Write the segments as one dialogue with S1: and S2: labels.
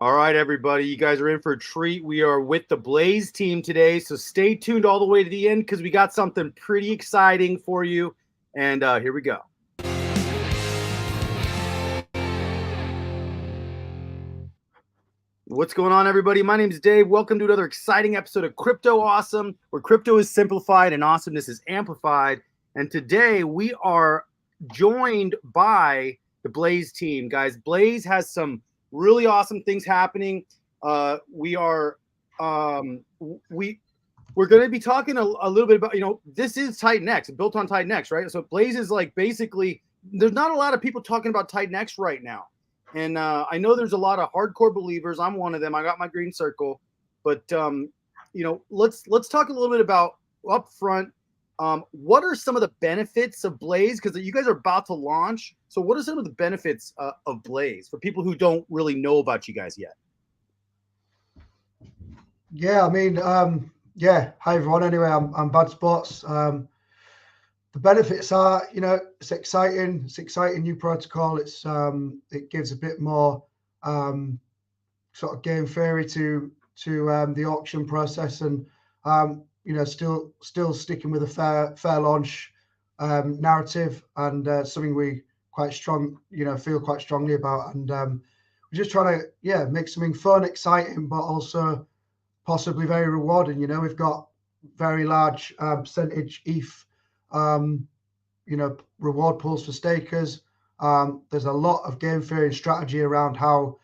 S1: All right, everybody, you guys are in for a treat. We are with the Blaze team today, so stay tuned all the way to the end because we got something pretty exciting for you. And here we go. What's going on, everybody? My name is Dave. Welcome to another exciting episode of Crypto Awesome, where crypto is simplified and awesomeness is amplified. And today we are joined by the Blaze team. Guys, Blaze has some really awesome things happening. We're going to be talking a little bit about, this is TitanX, built on TitanX, right? So Blaze is like basically, there's not a lot of people talking about TitanX right now. And I know there's a lot of hardcore believers. I'm one of them. I got my green circle. But, let's talk a little bit about up front. What are some of the benefits of Blaze? Because you guys are about to launch. So what are some of the benefits of Blaze for people who don't really know about you guys yet?
S2: Yeah, I mean, hi everyone. Anyway, I'm Bad Sports. The benefits are, it's exciting. It's exciting new protocol. It gives a bit more sort of game theory to the auction process, and still sticking with a fair launch narrative, and something we feel quite strongly about. And we're just trying to make something fun, exciting, but also possibly very rewarding. We've got very large percentage ETH reward pools for stakers. There's a lot of game theory and strategy around how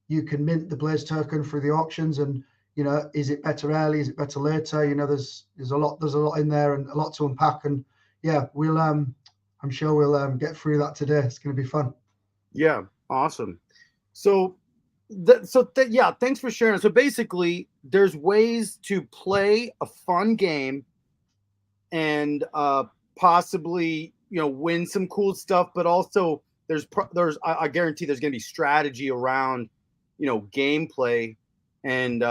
S2: you can mint the Blaze token through the auctions, and is it better early, is it better later? There's a lot in there and a lot to unpack, and we'll I'm sure we'll get through that today. It's going to be fun.
S1: Yeah, awesome. So thanks for sharing. So basically, there's ways to play a fun game and possibly win some cool stuff, but also there's I guarantee there's going to be strategy around gameplay, and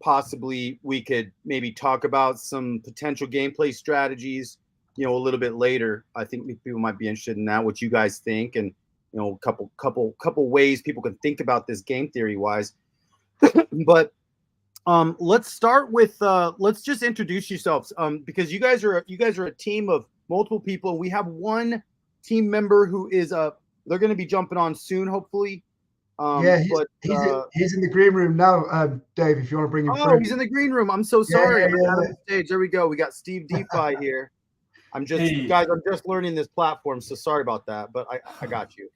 S1: possibly we could maybe talk about some potential gameplay strategies a little bit later. I think people might be interested in that, what you guys think, and a couple ways people can think about this game theory wise. But let's start with let's just introduce yourselves, because you guys are a team of multiple people. We have one team member who is they're going to be jumping on soon, hopefully.
S2: He's in the green room now, Dave, if you want to bring him through.
S1: Oh, he's in the green room. I'm so sorry. I'm out of the stage. There we go. We got Steve DeFi here. Guys, I'm just learning this platform, so sorry about that, but I got you.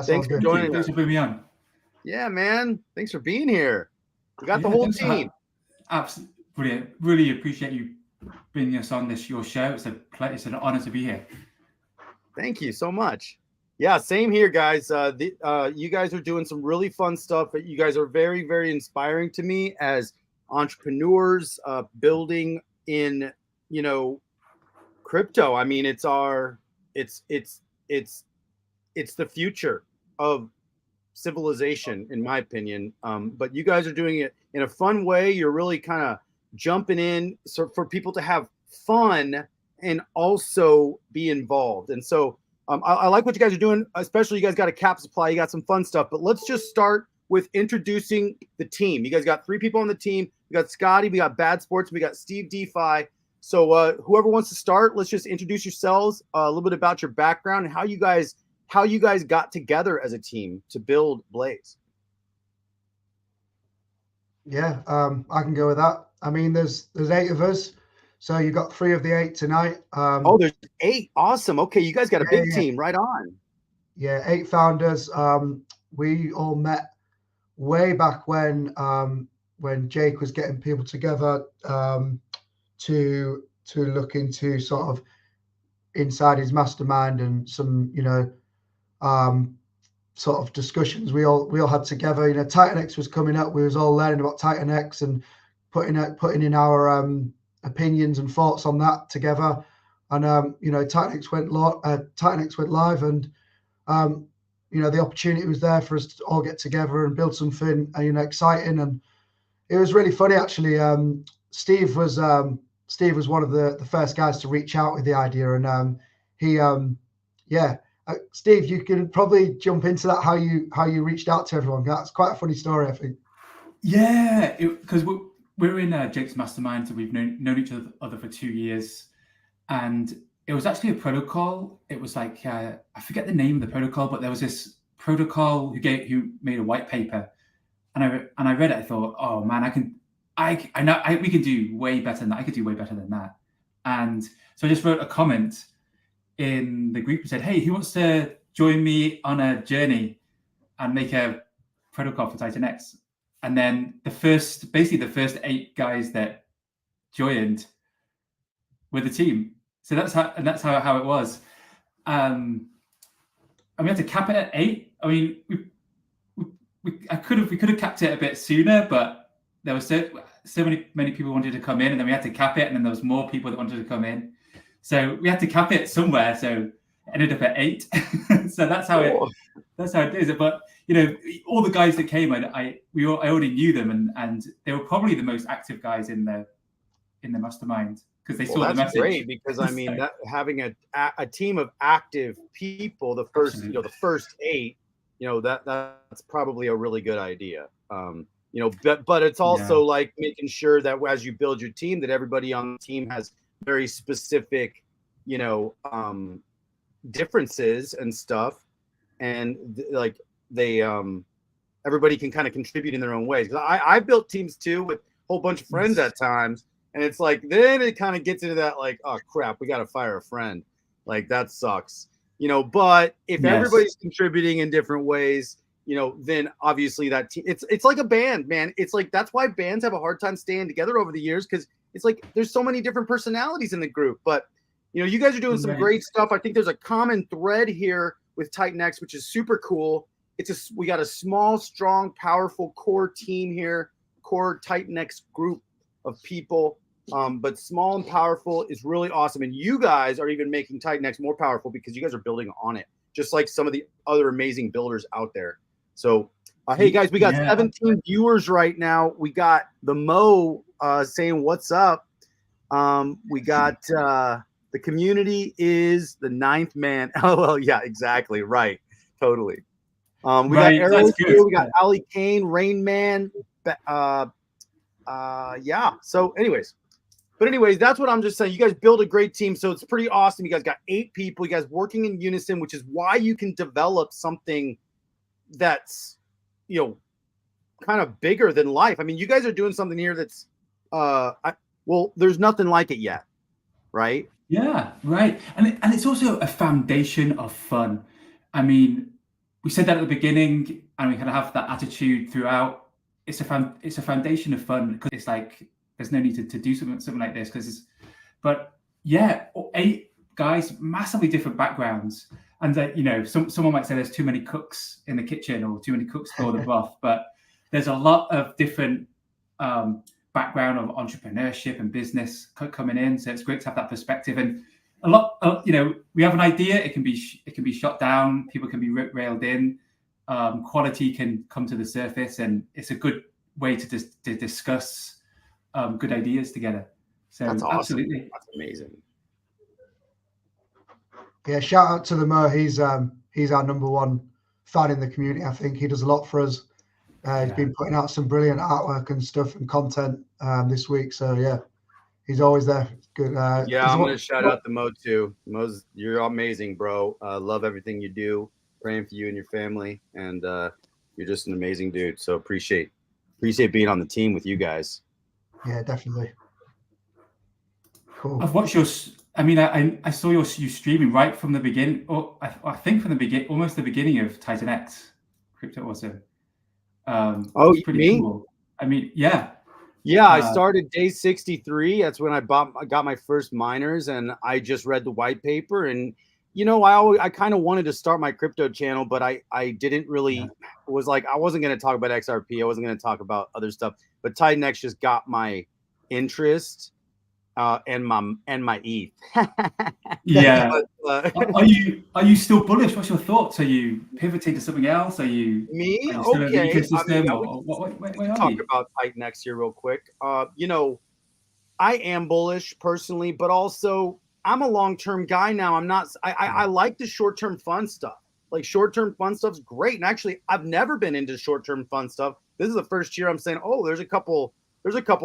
S1: Thanks for joining us.
S3: Thanks for bringing me on.
S1: Yeah, man. Thanks for being here. We got the whole team.
S3: Absolutely brilliant. Really appreciate you bringing us on your show. It's an honor to be here.
S1: Thank you so much. Yeah, same here, guys. You guys are doing some really fun stuff. You guys are very, very inspiring to me as entrepreneurs building in, crypto. I mean, it's the future of civilization, in my opinion. But you guys are doing it in a fun way. You're really kind of jumping in for people to have fun and also be involved. And so I like what you guys are doing, especially you guys got a cap supply, you got some fun stuff. But let's just start with introducing the team. You guys got 3 people on the team. We got Scotty, we got Bad Sports, we got Steve DeFi. So whoever wants to start, let's just introduce yourselves, a little bit about your background and how you guys got together as a team to build Blaze.
S2: Yeah, I can go with that. I mean, there's 8 of us, so you got 3 of the 8 tonight.
S1: There's 8. Awesome. Okay, you guys got a big team. Right on.
S2: Yeah, 8 founders. We all met way back when Jake was getting people together to look into sort of inside his mastermind and some sort of discussions we all had together. TitanX was coming up. We was all learning about TitanX and putting in our opinions and thoughts on that together. And TitanX went live, and the opportunity was there for us to all get together and build something exciting. And it was really funny, actually. Steve was one of the first guys to reach out with the idea, and Steve, you can probably jump into that, how you reached out to everyone. That's quite a funny story, I think.
S3: Yeah, because we're in Jake's mastermind, so we've known each other for 2 years, and it was actually a protocol. It was like I forget the name of the protocol, but there was this protocol who made a white paper, and I read it. I thought, oh man, I know we can do way better than that. I could do way better than that. And so I just wrote a comment in the group and said, hey, who wants to join me on a journey and make a protocol for Titan X? And then the first 8 guys that joined were the team. So that's how it was. And we had to cap it at 8. I mean, we could have capped it a bit sooner, but there was so many people wanted to come in, and then we had to cap it, and then there was more people that wanted to come in. So we had to cap it somewhere. So it ended up at 8. So that's how it is. But all the guys that came, I already knew them, and they were probably the most active guys in the mastermind because they saw the message.
S1: That's great, because I mean, that having a team of active people, the first 8, that's probably a really good idea. But it's also like making sure that as you build your team, that everybody on the team has very specific, differences and stuff, and like they everybody can kind of contribute in their own ways. I built teams too with a whole bunch of friends at times, and it's like then it kind of gets into that like, oh crap, we got to fire a friend, like that sucks, but if everybody's contributing in different ways, then obviously that team, it's like a band, man. It's like that's why bands have a hard time staying together over the years, because it's like there's so many different personalities in the group. But you guys are doing some great stuff. I think there's a common thread here with Titan X, which is super cool. We got a small, strong, powerful core team here, core Titan X group of people. But small and powerful is really awesome. And you guys are even making Titan X more powerful because you guys are building on it, just like some of the other amazing builders out there. So, hey guys, we got 17 viewers right now. We got the Mo saying what's up. We got the community is the 9th man. Oh, well, yeah, exactly. Right. Totally. We got Arrow here. We got Ali Kane, Rain Man. Yeah. So anyways, that's what I'm just saying. You guys build a great team. So it's pretty awesome. You guys got 8 people. You guys working in unison, which is why you can develop something that's, kind of bigger than life. I mean, you guys are doing something here that's, there's nothing like it yet. Right.
S3: Yeah, right. And it's also a foundation of fun. I mean, we said that at the beginning, and we kind of have that attitude throughout. It's a foundation of fun, because it's like there's no need to do something like this, but 8 guys, massively different backgrounds, and someone might say there's too many cooks in the kitchen or too many cooks for the broth, but there's a lot of different background of entrepreneurship and business coming in, so it's great to have that perspective. And a lot of, we have an idea, it can be shot down, people can be railed in, quality can come to the surface, and it's a good way to discuss good ideas together. So
S1: that's awesome.
S3: Absolutely,
S1: that's amazing.
S2: Yeah, shout out to the Mo. He's our #1 fan in the community. I think he does a lot for us. He's been putting out some brilliant artwork and stuff and content this week. So yeah, he's always there. Good.
S1: I'm gonna shout out the Mo too. Mo's, you're amazing, bro. Love everything you do. Praying for you and your family, and you're just an amazing dude. So appreciate being on the team with you guys.
S2: Yeah, definitely. Cool.
S3: I've watched your. I mean, I saw you streaming right from the beginning, or I think from the beginning, almost the beginning of Titan X. Crypto Awesome. It's pretty cool. I mean, yeah,
S1: I started day 63. That's when I got my first miners, and I just read the white paper. And I kind of wanted to start my crypto channel, but I didn't really was like, I wasn't going to talk about XRP. I wasn't going to talk about other stuff. But Titan X just got my interest and my ETH.
S3: Yeah. But, are you still bullish? What's your thoughts? Are you pivoting to something else? Are you
S1: me?
S3: Are you still
S1: okay.
S3: In the ecosystem,
S1: where talk you? About Titan X here real quick. I am bullish personally, but also I'm a long-term guy now. I'm not. I like the short-term fun stuff. Like short-term fun stuff's great, and actually, I've never been into short-term fun stuff. this is the first year I'm saying, oh, there's a couple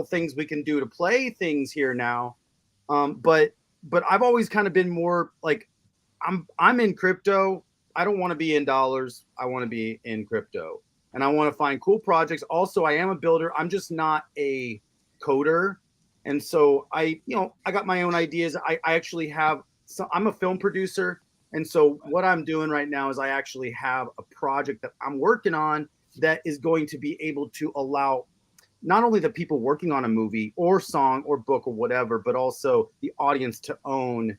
S1: things we can do to play things here now. But I've always kind of been more like, I'm in crypto. I don't want to be in dollars. I want to be in crypto, and I want to find cool projects. Also, I am a builder. I'm just not a coder. And so I got my own ideas. I actually have, I'm a film producer. And so what I'm doing right now is I actually have a project that I'm working on that is going to be able to allow not only the people working on a movie or song or book or whatever, but also the audience to own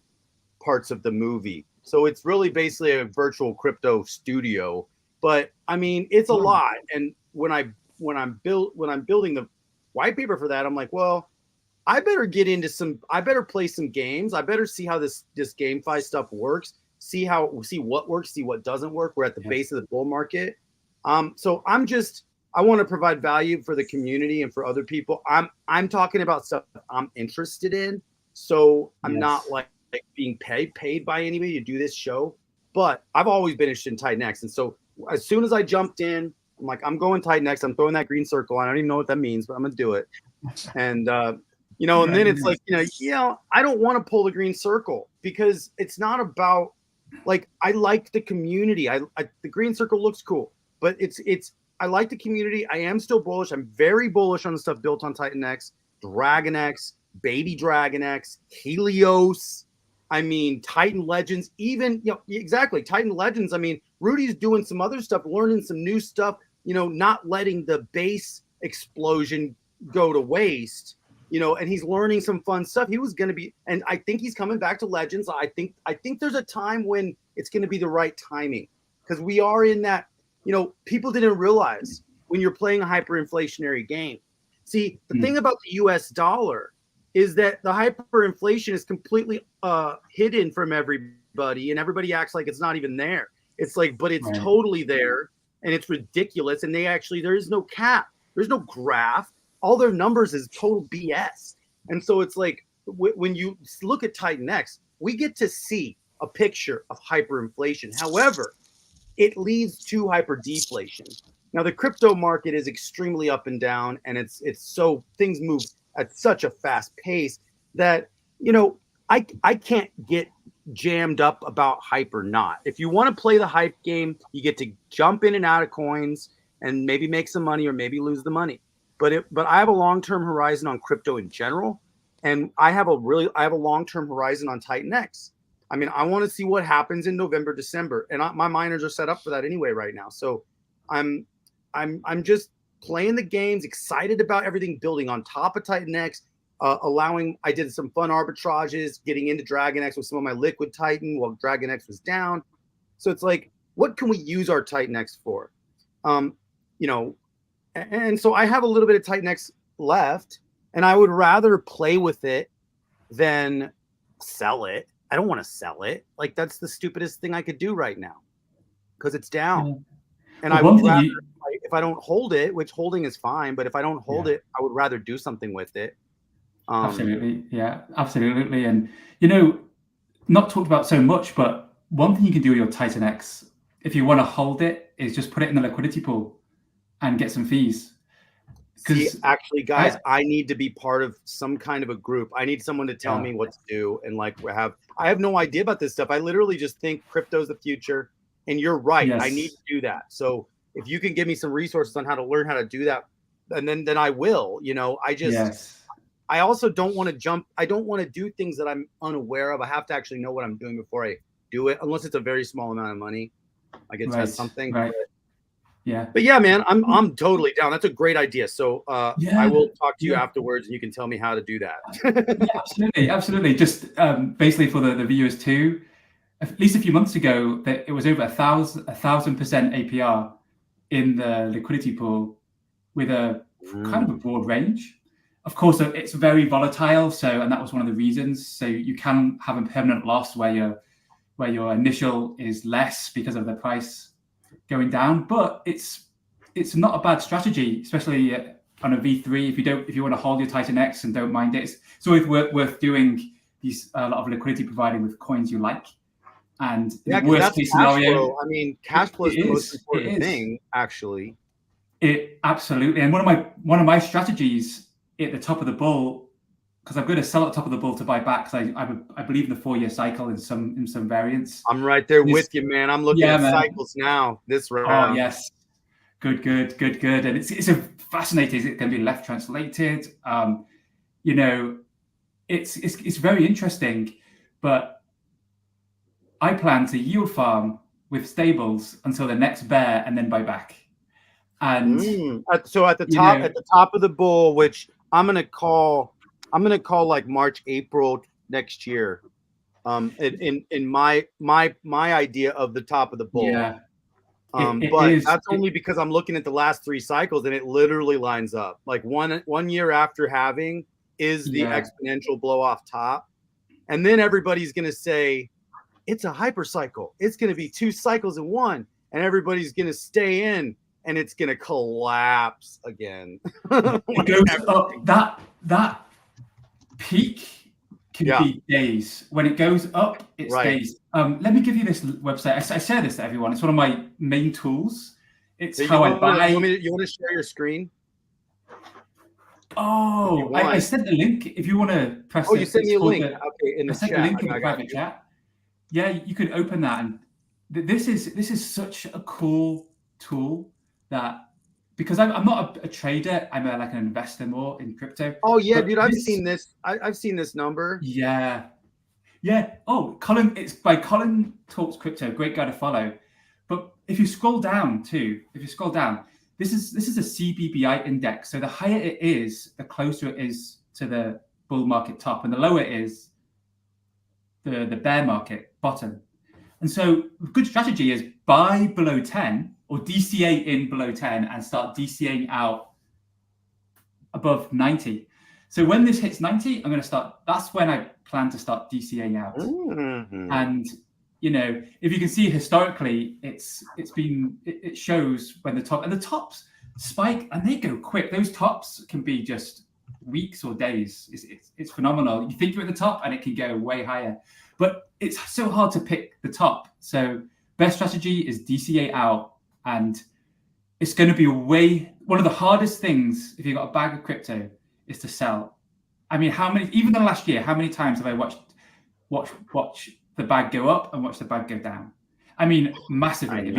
S1: parts of the movie. So it's really basically a virtual crypto studio. But I mean, it's a lot. And when I'm building the white paper for that, I'm like, well, I better play some games. I better see how this GameFi stuff works. See what works, see what doesn't work. We're at the base of the bull market. So I want to provide value for the community and for other people. I'm talking about stuff I'm interested in. So I'm not like being paid by anybody to do this show, but I've always been interested in Titan X. And so as soon as I jumped in, I'm like, I'm going Titan X. I'm throwing that green circle on. I don't even know what that means, but I'm gonna do it. And and then it's like, I don't want to pull the green circle because it's not about, like, I like the community. The green circle looks cool, but I like the community. I am still bullish. I'm very bullish on the stuff built on Titan X, Dragon X, Baby Dragon X, Helios. I mean, Titan Legends, even, exactly, Titan Legends. I mean, Rudy's doing some other stuff, learning some new stuff, not letting the base explosion go to waste, and he's learning some fun stuff. He was going to be, and I think he's coming back to Legends. I think there's a time when it's going to be the right timing, because we are in that, people didn't realize when you're playing a hyperinflationary game. See, the thing about the US dollar is that the hyperinflation is completely hidden from everybody, and everybody acts like it's not even there. It's like, but it's totally there, and it's ridiculous. And there is no cap. There's no graph. All their numbers is total BS. And so it's like, when you look at Titan X, we get to see a picture of hyperinflation. However, it leads to hyperdeflation. Now, the crypto market is extremely up and down, and things move at such a fast pace that, I can't get jammed up about hype or not. If you want to play the hype game, you get to jump in and out of coins and maybe make some money or maybe lose the money. But I have a long-term horizon on crypto in general, and I have a long-term horizon on Titan X. I mean, I want to see what happens in November, December, and my miners are set up for that anyway right now. So I'm just playing the games, excited about everything building on top of Titan X, I did some fun arbitrages, getting into Dragon X with some of my liquid Titan while Dragon X was down. So it's like, what can we use our Titan X for? And so I have a little bit of Titan X left, and I would rather play with it than sell it. I don't want to sell it. Like, that's the stupidest thing I could do right now because it's down. And I would rather, if I don't hold it, which holding is fine, but if I don't hold it, I would rather do something with it.
S3: Absolutely. Yeah, absolutely. And, not talked about so much, but one thing you can do with your Titan X, if you want to hold it, is just put it in the liquidity pool and get some fees.
S1: See, actually, guys, I need to be part of some kind of a group. I need someone to tell me what to do. And I have no idea about this stuff. I literally just think crypto's the future. And you're right. Yes. I need to do that. So if you can give me some resources on how to learn how to do that, and then I will, I also don't want to jump. I don't want to do things that I'm unaware of. I have to actually know what I'm doing before I do it, unless it's a very small amount of money. I can test something. Right. But yeah, man, I'm totally down. That's a great idea. So I will talk to you afterwards, and you can tell me how to do that.
S3: Absolutely. Just basically for the viewers too, at least a few months ago, that it was over 1,000% APR in the liquidity pool with a kind of a broad range. Of course, it's very volatile. And that was one of the reasons. So you can have a permanent loss where your initial is less because of the price going down, but it's not a bad strategy, especially on a V3. If you want to hold your Titan X and don't mind it, it's always worth doing a lot of liquidity providing with coins you like. And the worst case scenario,
S1: cash flow is the most important thing, actually.
S3: It absolutely, and one of my strategies at the top of the bull, because I'm going to sell at the top of the bull to buy back, because I believe in the 4-year cycle in some variants.
S1: I'm right there with you, man. I'm looking at cycles now this round.
S3: Oh yes, good, and it's a fascinating. Is it going to be left translated? You know, it's very interesting, but I plan to yield farm with stables until the next bear and then buy back. And
S1: so at the top of the bull, which I'm gonna call like March, April next year. In my idea of the top of the bull.
S3: Yeah.
S1: That's only because I'm looking at the last 3 cycles and it literally lines up. Like one year after halving is the exponential blow off top. And then everybody's gonna say it's a hyper cycle. It's gonna be 2 cycles in one, and everybody's gonna stay in. And it's gonna collapse again.
S3: It goes up. That peak can be days. When it goes up, it's days. Let me give you this website. I share this to everyone. It's one of my main tools. It's
S1: so
S3: how I buy.
S1: You want to share your screen?
S3: Oh, I sent the link. If you want to press.
S1: Oh, you sent me a link.
S3: Okay, in the chat. I sent the link in the private chat. Yeah, you can open that, and this is such a cool tool. That because I'm not a trader, I'm like an investor more in crypto.
S1: Oh yeah, dude, I've seen this. I've seen this number.
S3: Yeah. Oh, Colin, it's by Colin Talks Crypto, great guy to follow. But if you scroll down, this is a CBBI index. So the higher it is, the closer it is to the bull market top, and the lower it is the bear market bottom. And so a good strategy is buy below 10. Or DCA in below 10 and start DCAing out above 90. So when this hits 90, I'm going to start. That's when I plan to start DCAing out. And if you can see historically, it shows when the tops spike and they go quick. Those tops can be just weeks or days. It's phenomenal. You think you're at the top and it can go way higher, but it's so hard to pick the top. So best strategy is DCA out. And it's going to be one of the hardest things if you've got a bag of crypto is to sell. I mean, even the last year, how many times have I watch the bag go up and watch the bag go down? I mean, massively.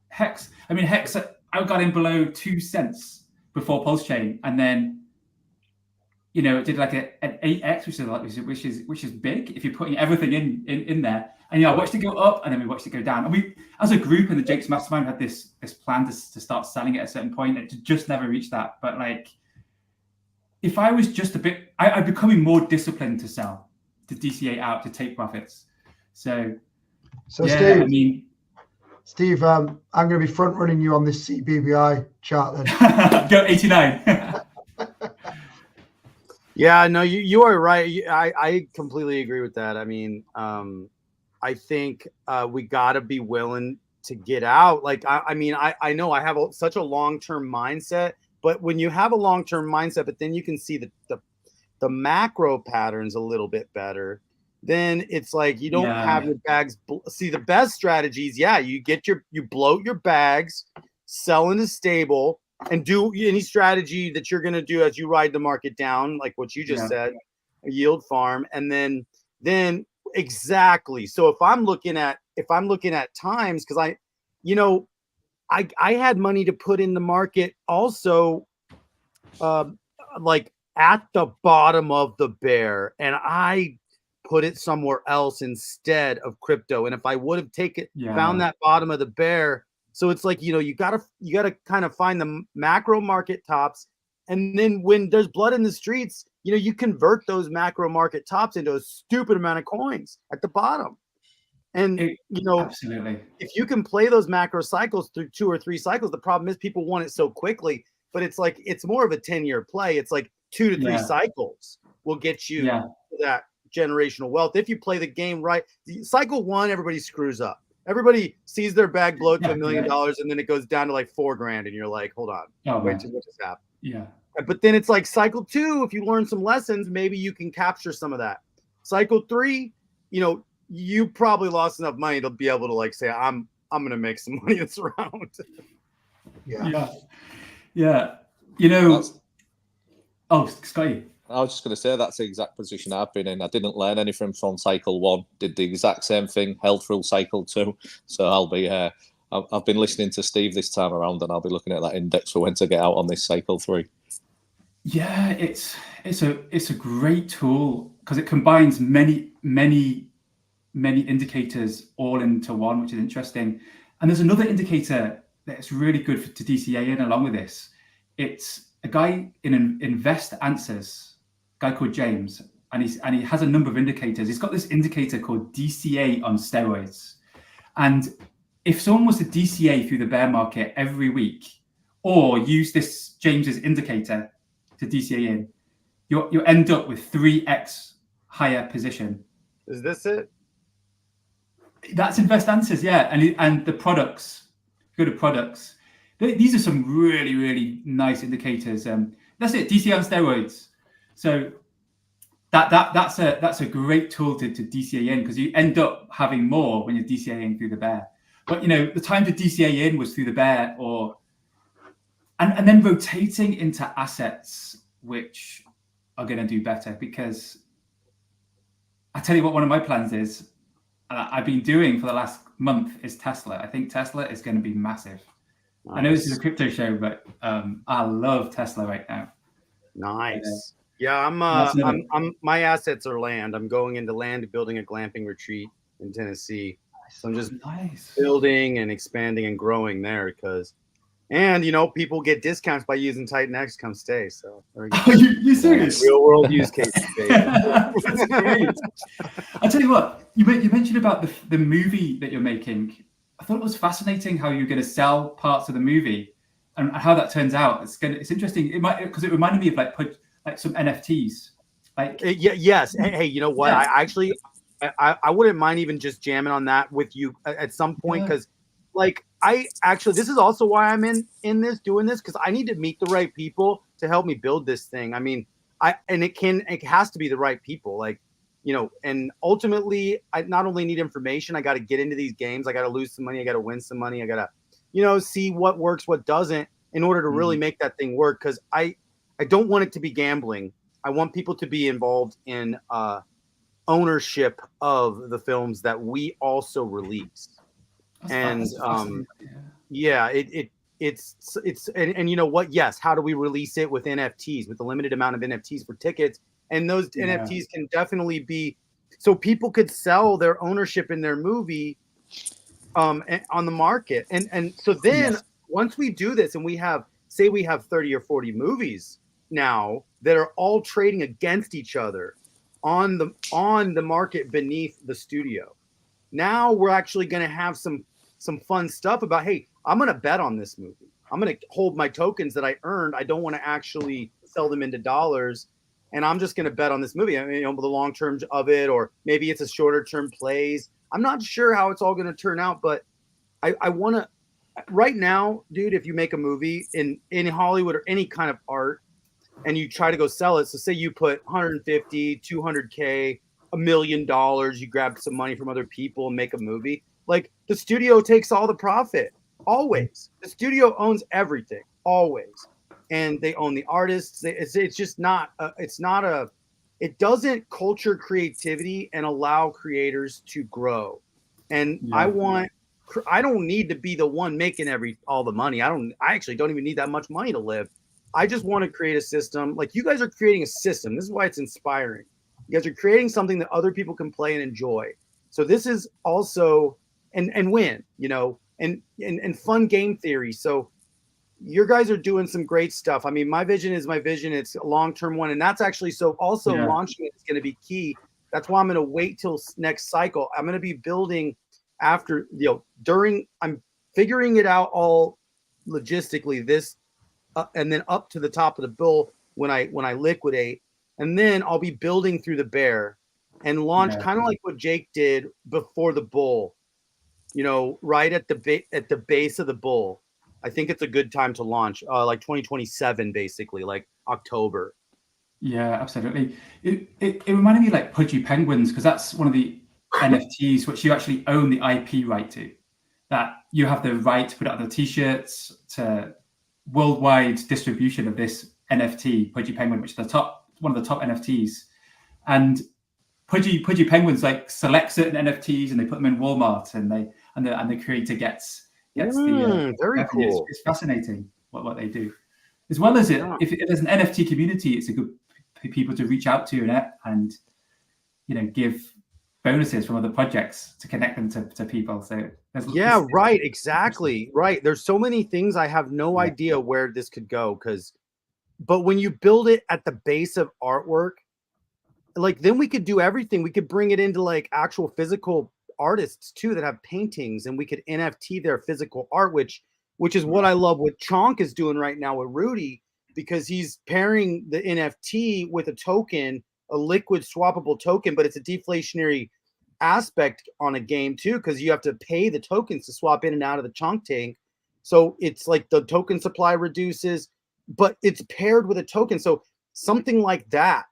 S3: Hex. I mean, Hex. I got in below 2 cents before Pulse Chain, and then it did like an 8x, which is big if you're putting everything in there. And I watched it go up, and then we watched it go down. And we, as a group in the Jake's Mastermind, had this plan to start selling at a certain point. It just never reached that. But like, if I was just a bit, I'm becoming more disciplined to sell, to DCA out, to take profits. So yeah,
S2: Steve, I'm going to be front running you on this CBBI chart then.
S3: Go 89.
S1: Yeah, no, you are right. I completely agree with that. I mean, I think we got to be willing to get out. Like, I mean, I know I have such a long-term mindset, but when you have a long-term mindset, but then you can see the macro patterns a little bit better, then it's like you don't have your bags. See, the best strategies, you bloat your bags, sell in a stable, and do any strategy that you're going to do as you ride the market down, like what you just said, a yield farm, and then exactly. So if I'm looking at times, because I had money to put in the market also, like at the bottom of the bear, and I put it somewhere else instead of crypto. And if I would have found that bottom of the bear. So it's like, you gotta kind of find the macro market tops. And then when there's blood in the streets, you convert those macro market tops into a stupid amount of coins at the bottom. And,
S3: absolutely,
S1: if you can play those macro cycles through 2 or 3 cycles, the problem is people want it so quickly, but it's like, it's more of a 10-year play. It's like 2 to 3 cycles will get you to that generational wealth. If you play the game right, cycle 1, everybody screws up. Everybody sees their bag blow to $1 million, and then it goes down to like $4,000, and you're like, hold on, what just happened?
S3: Yeah.
S1: But then it's like cycle 2, if you learn some lessons, maybe you can capture some of that. Cycle 3, you probably lost enough money to be able to like say, I'm going to make some money this round.
S3: Yeah. You know, Scotty.
S4: I was just going to say that's the exact position I've been in. I didn't learn anything from cycle 1. Did the exact same thing, held through cycle 2. So I'll be. I've been listening to Steve this time around, and I'll be looking at that index for when to get out on this cycle 3.
S3: Yeah, it's a great tool because it combines many indicators all into one, which is interesting. And there's another indicator that's really good to DCA in along with this. It's a guy in Invest Answers, a guy called James, and he has a number of indicators. He's got this indicator called DCA on steroids. And if someone was to DCA through the bear market every week, or use this James's indicator to DCA in, you'll end up with 3x higher position.
S1: Is this it?
S3: That's Invest Answers, yeah. And the products, go to products. These are some really, really nice indicators. That's it, DCA on steroids. So that's a great tool to DCA in because you end up having more when you're DCAing through the bear. But the time to DCA in was through the bear and then rotating into assets which are going to do better, because I tell you what, one of my plans is, I've been doing for the last month, is Tesla. I think Tesla is going to be massive. Nice. I know this is a crypto show, but I love Tesla right now.
S1: Nice. Yeah, I'm my assets are land. I'm going into land, building a glamping retreat in Tennessee. So I'm just building and expanding and growing there people get discounts by using Titan X. Come stay. So there we go.
S3: You serious?
S1: Real world use cases.
S3: That's great. I'll tell you what, you mentioned about the movie that you're making. I thought it was fascinating how you're going to sell parts of the movie and how that turns out. It's interesting. It might, because it reminded me of like some NFTs.
S1: Yes. Hey, you know what? Yeah. I wouldn't mind even just jamming on that with you at some point, because this is also why I'm in this, doing this, because I need to meet the right people to help me build this thing. I mean, it has to be the right people, and ultimately I not only need information, I got to get into these games. I got to lose some money. I got to win some money. I got to, see what works, what doesn't, in order to really make that thing work. Cause I don't want it to be gambling. I want people to be involved in, ownership of the films that we also release. That's and and you know what? Yes. How do we release it with NFTs, with a limited amount of NFTs for tickets? And those NFTs can definitely be, so people could sell their ownership in their movie on the market. And so then once we do this and we have 30 or 40 movies now that are all trading against each other on the market beneath the studio, now we're actually going to have some fun stuff about, hey, I'm going to bet on this movie. I'm going to hold my tokens that I earned. I don't want to actually sell them into dollars. And I'm just going to bet on this movie, the long term of it, or maybe it's a shorter term plays. I'm not sure how it's all going to turn out, but I want to, right now, dude, if you make a movie in Hollywood or any kind of art and you try to go sell it. So say you put 150, 200K, $1 million, you grab some money from other people and make a movie. Like, the studio takes all the profit. Always. The studio owns everything. Always. And they own the artists. It's just not, it doesn't culture creativity and allow creators to grow. And I don't need to be the one making all the money. I actually don't even need that much money to live. I just want to create a system. Like, you guys are creating a system. This is why it's inspiring. You guys are creating something that other people can play and enjoy. So this is also, and win, and fun game theory. So you guys are doing some great stuff. I mean, my vision is my vision. It's a long-term one. And that's actually, launching it is going to be key. That's why I'm going to wait till next cycle. I'm going to be building after, I'm figuring it out all logistically and then up to the top of the bull when I liquidate, and then I'll be building through the bear and launch kind of like what Jake did before the bull, right at the base of the bull. I think it's a good time to launch, like 2027, basically, like October.
S3: Yeah, absolutely. It reminded me like Pudgy Penguins, because that's one of the NFTs which you actually own the IP right to. That you have the right to put it on the t-shirts, to worldwide distribution of this NFT, Pudgy Penguin, which is one of the top NFTs. And Pudgy Penguins like select certain NFTs and they put them in Walmart, and the creator gets the
S1: very cool.
S3: It's fascinating what they do, as well as if there's an NFT community, it's a good people to reach out to and give bonuses from other projects to connect them to people. So
S1: right, exactly, right. There's so many things I have no idea where this could go, but when you build it at the base of artwork, like then we could do everything. We could bring it into like actual physical artists too that have paintings, and we could NFT their physical art, which is what I love what Chonk is doing right now with Rudy, because he's pairing the NFT with a token, a liquid swappable token, but it's a deflationary aspect on a game too, because you have to pay the tokens to swap in and out of the Chonk tank. So it's like the token supply reduces, but it's paired with a token. So something like that,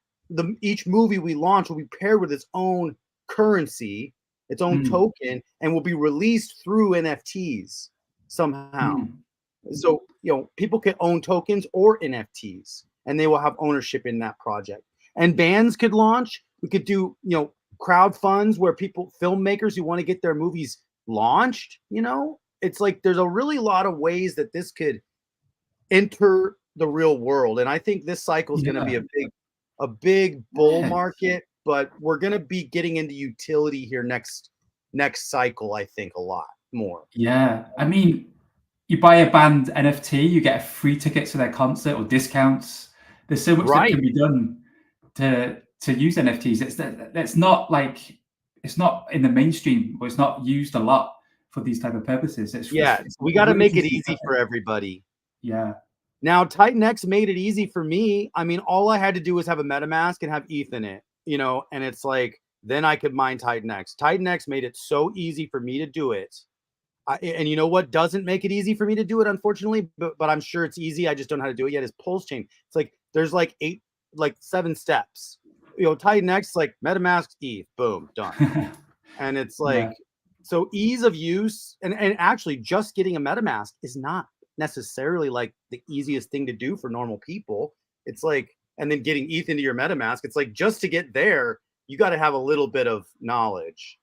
S1: each movie we launch will be paired with its own currency, its own token, and will be released through NFTs somehow. So people can own tokens or NFTs, and they will have ownership in that project. And bands could launch. We could do crowd funds where filmmakers who want to get their movies launched. It's like there's a really lot of ways that this could enter the real world, and I think this cycle is going to be a big bull market, but we're going to be getting into utility here next cycle. I think a lot more.
S3: Yeah, I mean, you buy a band NFT, you get a free ticket to their concert or discounts. There's so much that can be done to use NFTs. It's not in the mainstream, or it's not used a lot for these type of purposes.
S1: We got to make it easy for everybody.
S3: Yeah.
S1: Now, Titan X made it easy for me. I mean, all I had to do was have a MetaMask and have ETH in it, and it's like, then I could mine Titan X. Titan X made it so easy for me to do it. And you know what doesn't make it easy for me to do it, unfortunately, but I'm sure it's easy. I just don't know how to do it yet, is Pulse Chain. It's like, there's like 7 steps. Titan X, like MetaMask, ETH, boom, done. And it's like, so ease of use, and actually just getting a MetaMask is not necessarily like the easiest thing to do for normal people. It's like, and then getting ETH into your MetaMask, it's like, just to get there, you got to have a little bit of knowledge,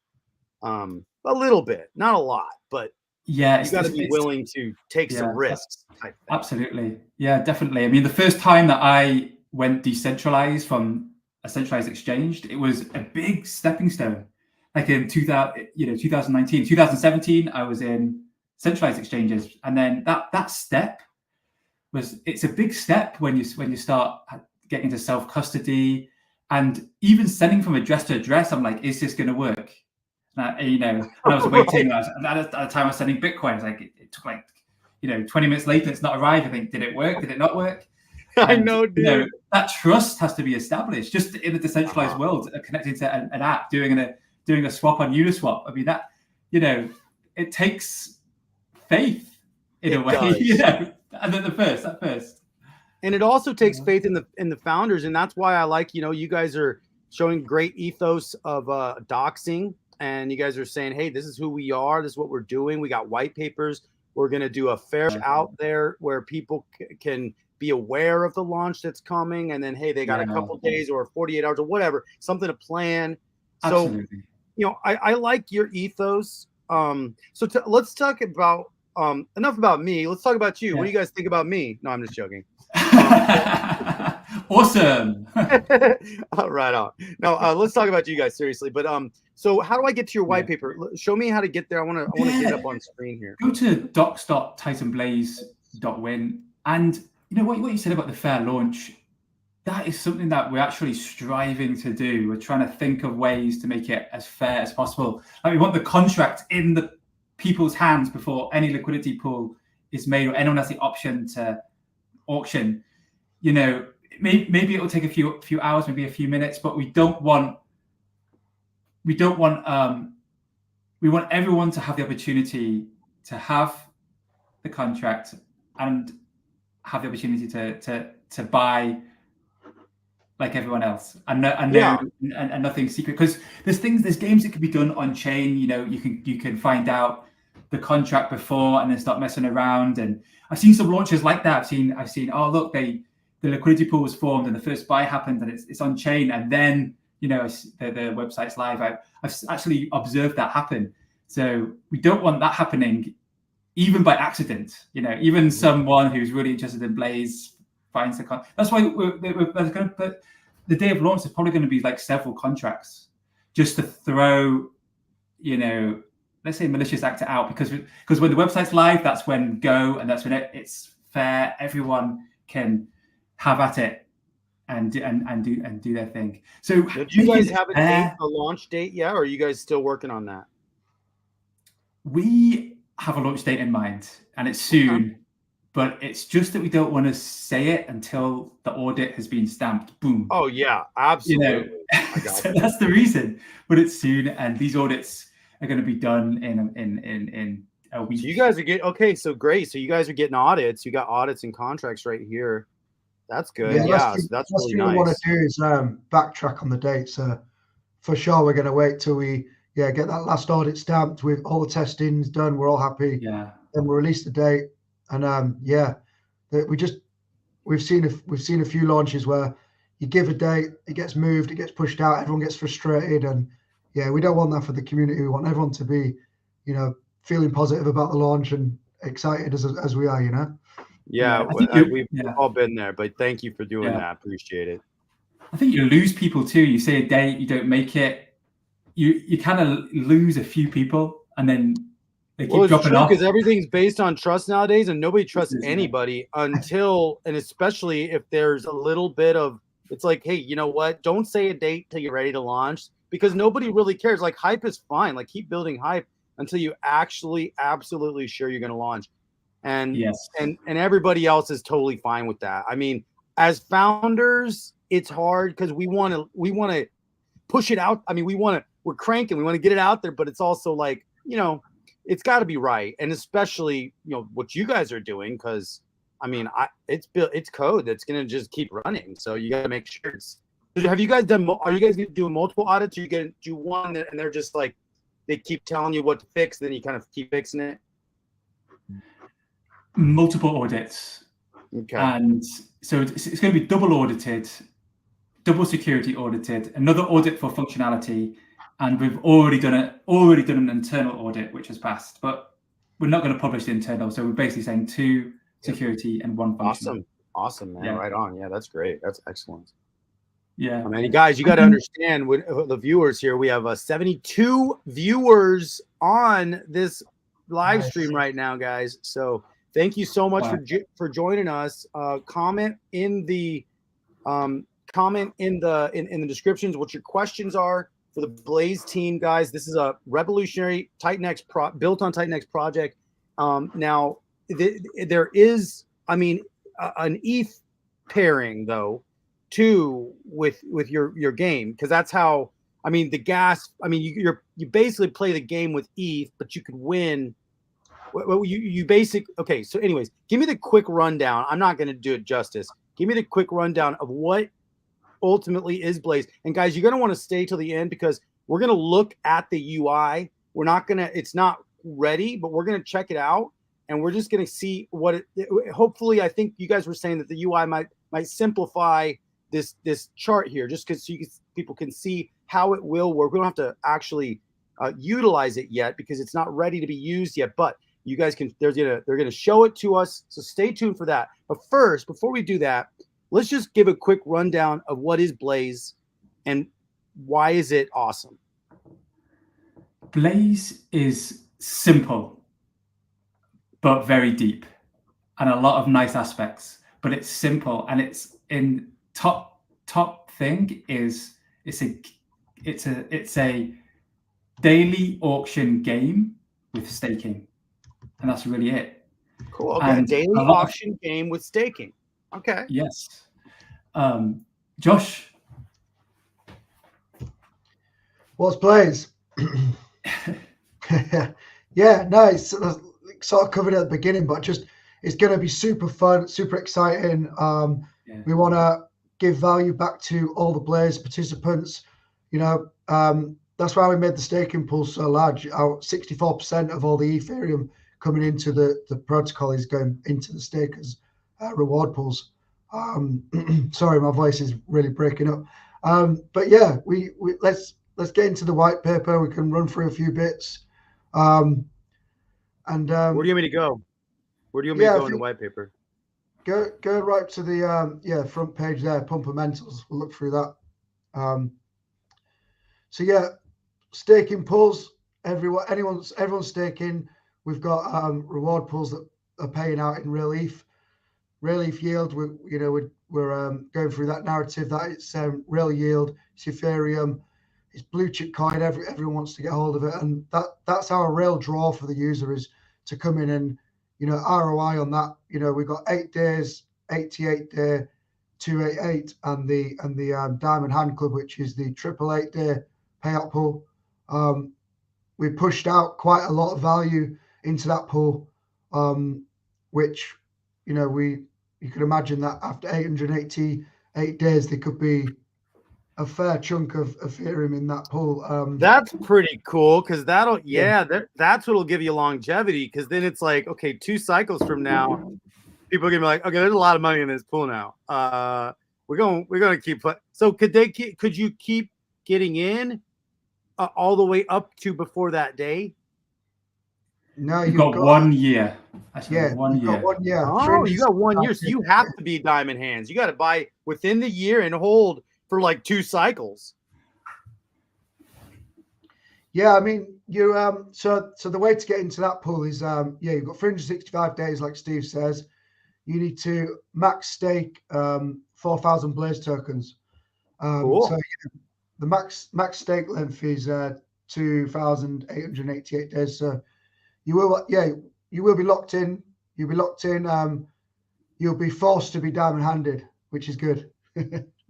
S1: a little bit, not a lot, but you got to be willing to take some risks.
S3: Absolutely. Yeah, definitely. I mean, the first time that I went decentralized from a centralized exchange, it was a big stepping stone. Like in 2019, 2017, I was in centralized exchanges, and then that step it's a big step when you start getting into self-custody, and even sending from address to address. I'm like, is this going to work? And I was waiting. At the time I was sending Bitcoin. It's like it took 20 minutes later, it's not arrived. I think, did it work? Did it not work?
S1: I know, dude.
S3: That trust has to be established just in the decentralized world, connecting to an app, doing a swap on Uniswap. I mean, that it takes faith in a way, and then at first.
S1: And it also takes faith in the founders, and that's why I like, you guys are showing great ethos of doxing, and you guys are saying, hey, this is who we are, this is what we're doing. We got white papers. We're going to do a fair out there where people can be aware of the launch that's coming, and then, hey, they got a couple days or 48 hours or whatever, something to plan.
S3: Absolutely.
S1: So, I like your ethos. So let's talk about enough about me. Let's talk about you. What do you guys think about me? No, I'm just joking.
S3: Awesome.
S1: Right on. No, let's talk about you guys seriously. But so how do I get to your white paper? Show me how to get there. I want to get up on screen here.
S3: Go to docs.titanblaze.win, and what you said about the fair launch. That is something that we're actually striving to do. We're trying to think of ways to make it as fair as possible. Like, we want the contract in the people's hands before any liquidity pool is made, or anyone has the option to auction. Maybe it will take a few hours, maybe a few minutes, but we want everyone to have the opportunity to have the contract and have the opportunity to buy like everyone else, and nothing secret. Because there's games that can be done on chain. You can find out the contract before and then start messing around. And I've seen some launches like that. I've seen, oh look, the liquidity pool was formed and the first buy happened and it's on chain, and then the website's live. I've actually observed that happen. So we don't want that happening, even by accident. Even someone who's really interested in Blaze finds the contract. That's why we're going to put the day of launch is probably going to be like several contracts, just to throw, let's say malicious actor out, because when the website's live, that's when go, and that's when it's fair. Everyone can have at it and do their thing. So
S1: do you guys have a launch date yet, or are you guys still working on that?
S3: We have a launch date in mind, and it's soon. But it's just that we don't want to say it until the audit has been stamped. Boom.
S1: Oh yeah, absolutely.
S3: So that's the reason. But it's soon, and these audits are going to be done in a week.
S1: So you guys are getting So great. So you guys are getting audits. You got audits and contracts right here. That's good. Yeah, so that's really nice.
S2: What I want to do is backtrack on the dates. For sure, we're going to wait till we get that last audit stamped with all the testings done. We're all happy.
S3: Yeah.
S2: Then we'll release the date. And we've seen a few launches where you give a date, it gets moved, it gets pushed out, everyone gets frustrated, and we don't want that for the community. We want everyone to be, feeling positive about the launch and excited as we are,
S1: Yeah, we've all been there, but thank you for doing that. Appreciate it.
S3: I think you lose people too. You say a date, you don't make it, you kind of lose a few people, and then they keep dropping off,
S1: because everything's based on trust nowadays, and nobody trusts anybody until, and especially if there's a little bit of, it's like, hey, you know what? Don't say a date till you're ready to launch, because nobody really cares. Like, hype is fine. Like, keep building hype until you actually absolutely sure you're going to launch. And and everybody else is totally fine with that. I mean, as founders, it's hard because we want to push it out. I mean, we're cranking, we want to get it out there, but it's also like, it's got to be right. And especially, what you guys are doing, because I mean, it's code that's going to just keep running. So you got to make sure have you guys done, are you guys going to do multiple audits? Or you going to do one and they're just like, they keep telling you what to fix, then you kind of keep fixing it?
S3: Multiple audits.
S1: Okay.
S3: And so it's going to be double audited, double security audited, another audit for functionality. And we've already done an internal audit, which has passed, but we're not going to publish the internal. So we're basically saying 2 security and 1 functional.
S1: Awesome, man. Yeah. Right on. Yeah, that's great. That's excellent.
S3: Yeah.
S1: I mean, guys, you got to understand, with the viewers here, we have 72 viewers on this live stream right now, guys. So thank you so much for joining us. Comment in the descriptions what your questions are for the Blaze team, guys. This is a revolutionary TitanX built on TitanX project. Now there is, I mean, an ETH pairing though, too, with your game, because that's how, I mean, the gas. I mean, you basically play the game with ETH, but you could win. Well, you basically, okay. So, anyways, give me the quick rundown. I'm not going to do it justice. Give me the quick rundown of what ultimately is Blaze. And guys, you're going to want to stay till the end, because we're going to look at the UI. We're not going to, it's not ready, but we're going to check it out, and we're just going to see what it, hopefully, I think you guys were saying that the UI might simplify this chart here, just because people can see how it will work. We don't have to actually utilize it yet, because it's not ready to be used yet, but you guys can, they're gonna show it to us, so stay tuned for that. But first, before we do that, let's just give a quick rundown of what is Blaze and why is it awesome.
S3: Blaze is simple but very deep, and a lot of nice aspects, but it's simple, and it's in top thing is it's a daily auction game with staking, and that's really it.
S1: Cool. Okay. Daily auction game with staking. Okay.
S3: Yes. Josh,
S2: what's Blaze? Yeah, no, it's sort of covered at the beginning, but just it's going to be super fun, super exciting. We want to give value back to all the Blaze participants. You know, that's why we made the staking pool so large. 64% of all the Ethereum coming into the protocol is going into the stakers reward pools. Sorry, my voice is really breaking up. But yeah, we let's get into the white paper. We can run through a few bits.
S1: Where do you want me to go? Where do you want me to go in the white paper?
S2: Go right to the front page there, Pumpermentals. We'll look through that. So yeah, staking pools. Everyone's staking. We've got reward pools that are paying out in real ETH. Real ETH yield. We're going through that narrative that it's real yield. It's Ethereum. It's blue chip coin. Everyone wants to get hold of it, and that's our real draw for the user is to come in and ROI on that. We've got 8 days, 88 day, 288, and the Diamond Hand Club, which is the 888 day payout pool. We pushed out quite a lot of value into that pool, which you could imagine that after 888 days there could be a fair chunk of Ethereum in that pool.
S1: That's pretty cool because that's what'll give you longevity. Because then it's like, okay, 2 cycles from now, people are gonna be like, okay, there's a lot of money in this pool now. We're gonna keep. So could you keep getting in all the way up to before that day?
S2: No,
S3: you've got 1 year.
S2: Yeah,
S3: 1 year.
S2: Got 1 year.
S1: Oh, you got 1 year, so you have to be diamond hands. You got to buy within the year and hold for like 2 cycles.
S2: Yeah, I mean, you so the way to get into that pool is you've got 365 days, like Steve says. You need to max stake 4,000 Blaze tokens.
S1: Cool.
S2: So the max stake length is 2,888 days. So you will be locked in. You'll be locked in. You'll be forced to be diamond handed, which is good.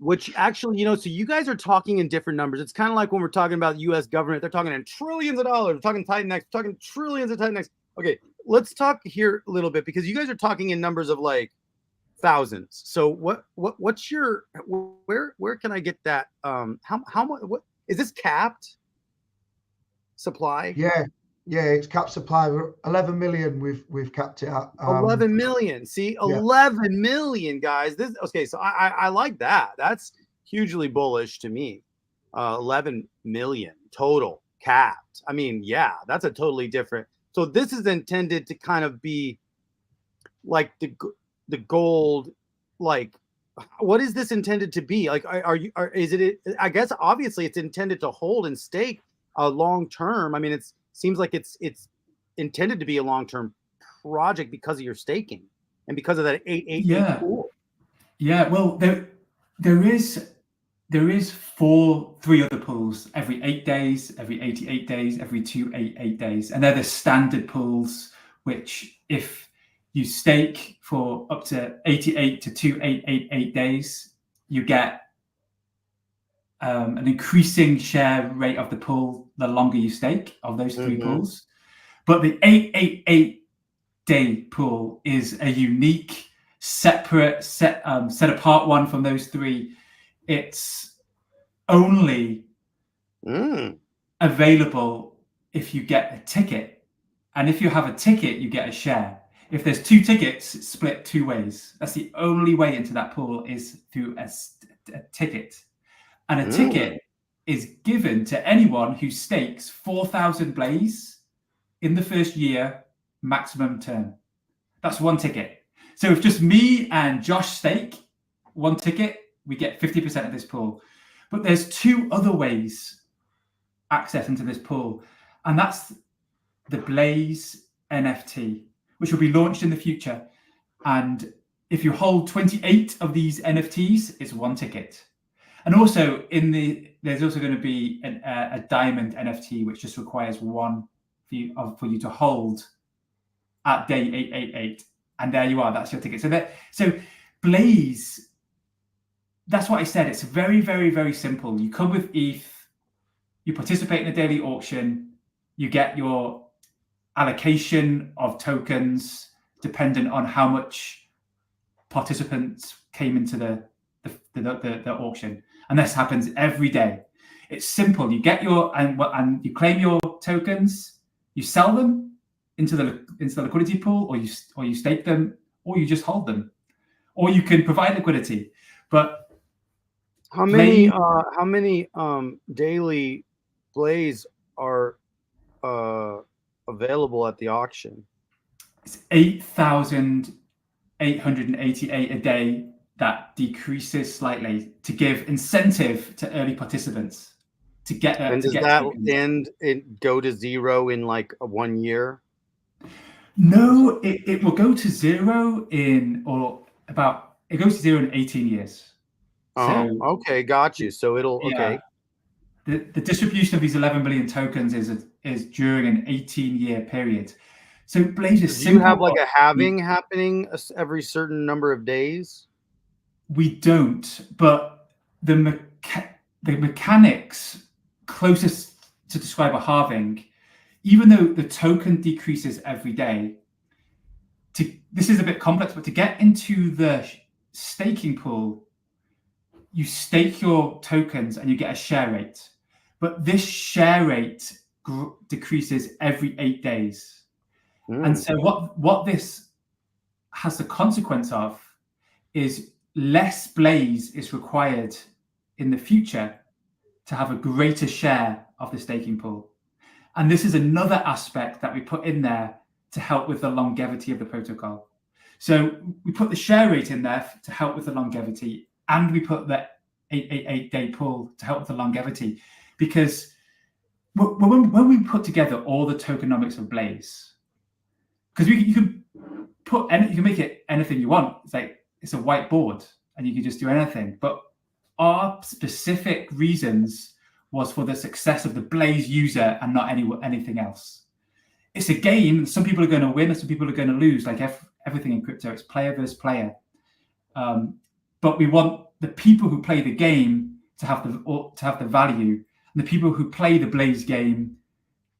S1: Which actually, so you guys are talking in different numbers. It's kind of like when we're talking about U.S. government, they're talking in trillions of dollars. We're talking Titan X, we're talking trillions of Titan X. Okay, let's talk here a little bit because you guys are talking in numbers of like thousands. So what's your where can I get that? How much? What is this capped supply?
S2: Yeah, it's capped supply. 11 million. We've capped it at
S1: 11 million. See, 11 million, guys. So I like that. That's hugely bullish to me. 11 million total capped. I mean, yeah, that's a totally different. So this is intended to kind of be like the gold. Like, what is this intended to be? Like, is it? I guess obviously it's intended to hold and stake long term. I mean, seems like it's intended to be a long-term project because of your staking and because of that 888 pool.
S3: Yeah, well, there is 3 other pools every 8 days, every 88 days, every 288 days, and they're the standard pools. Which, if you stake for up to 88 to 2888 days, you get an increasing share rate of the pool the longer you stake of those 3 pools. But the 888 day pool is a unique, separate, set apart one from those 3. It's only available if you get a ticket. And if you have a ticket, you get a share. If there's 2 tickets, it's split 2 ways. That's the only way into that pool is through a ticket. And a ticket is given to anyone who stakes 4,000 Blaze in the first year maximum term. That's 1 ticket. So if just me and Josh stake 1 ticket, we get 50% of this pool. But there's 2 other ways access into this pool. And that's the Blaze NFT, which will be launched in the future. And if you hold 28 of these NFTs, it's 1 ticket. And also there's also going to be a diamond NFT, which just requires 1 for you to hold at day 888, and there you are. That's your ticket. So Blaze, that's what I said. It's very, very, very simple. You come with ETH, you participate in a daily auction, you get your allocation of tokens dependent on how much participants came into the auction. And this happens every day. It's simple. You get your and you claim your tokens, you sell them into the liquidity pool, or you stake them, or you just hold them, or you can provide liquidity. But
S1: how many daily Blaze are available at the auction?
S3: It's 8,888 a day. That decreases slightly to give incentive to early participants to get that.
S1: And does that end and go to zero in like 1 year?
S3: No, it will go to zero it goes to zero in 18 years.
S1: Oh, so, okay, got you. So it'll okay.
S3: The distribution of these 11 million tokens is during an 18-year period. So Blaze is simple.
S1: Do you have like a halving happening every certain number of days?
S3: We don't, but the mechanics closest to describe a halving, even though the token decreases every day, this is a bit complex, but to get into the staking pool, you stake your tokens and you get a share rate. But this share rate decreases every 8 days. And so what this has the consequence of is less Blaze is required in the future to have a greater share of the staking pool. And this is another aspect that we put in there to help with the longevity of the protocol. So we put the share rate in there to help with the longevity, and we put the 888-day pool to help with the longevity. Because when we put together all the tokenomics of Blaze, because you can make it anything you want. It's like it's a whiteboard and you can just do anything. But our specific reasons was for the success of the Blaze user and not anything else. It's a game. Some people are going to win and some people are going to lose. Like everything in crypto, it's player versus player. But we want the people who play the game to have the value, and the people who play the Blaze game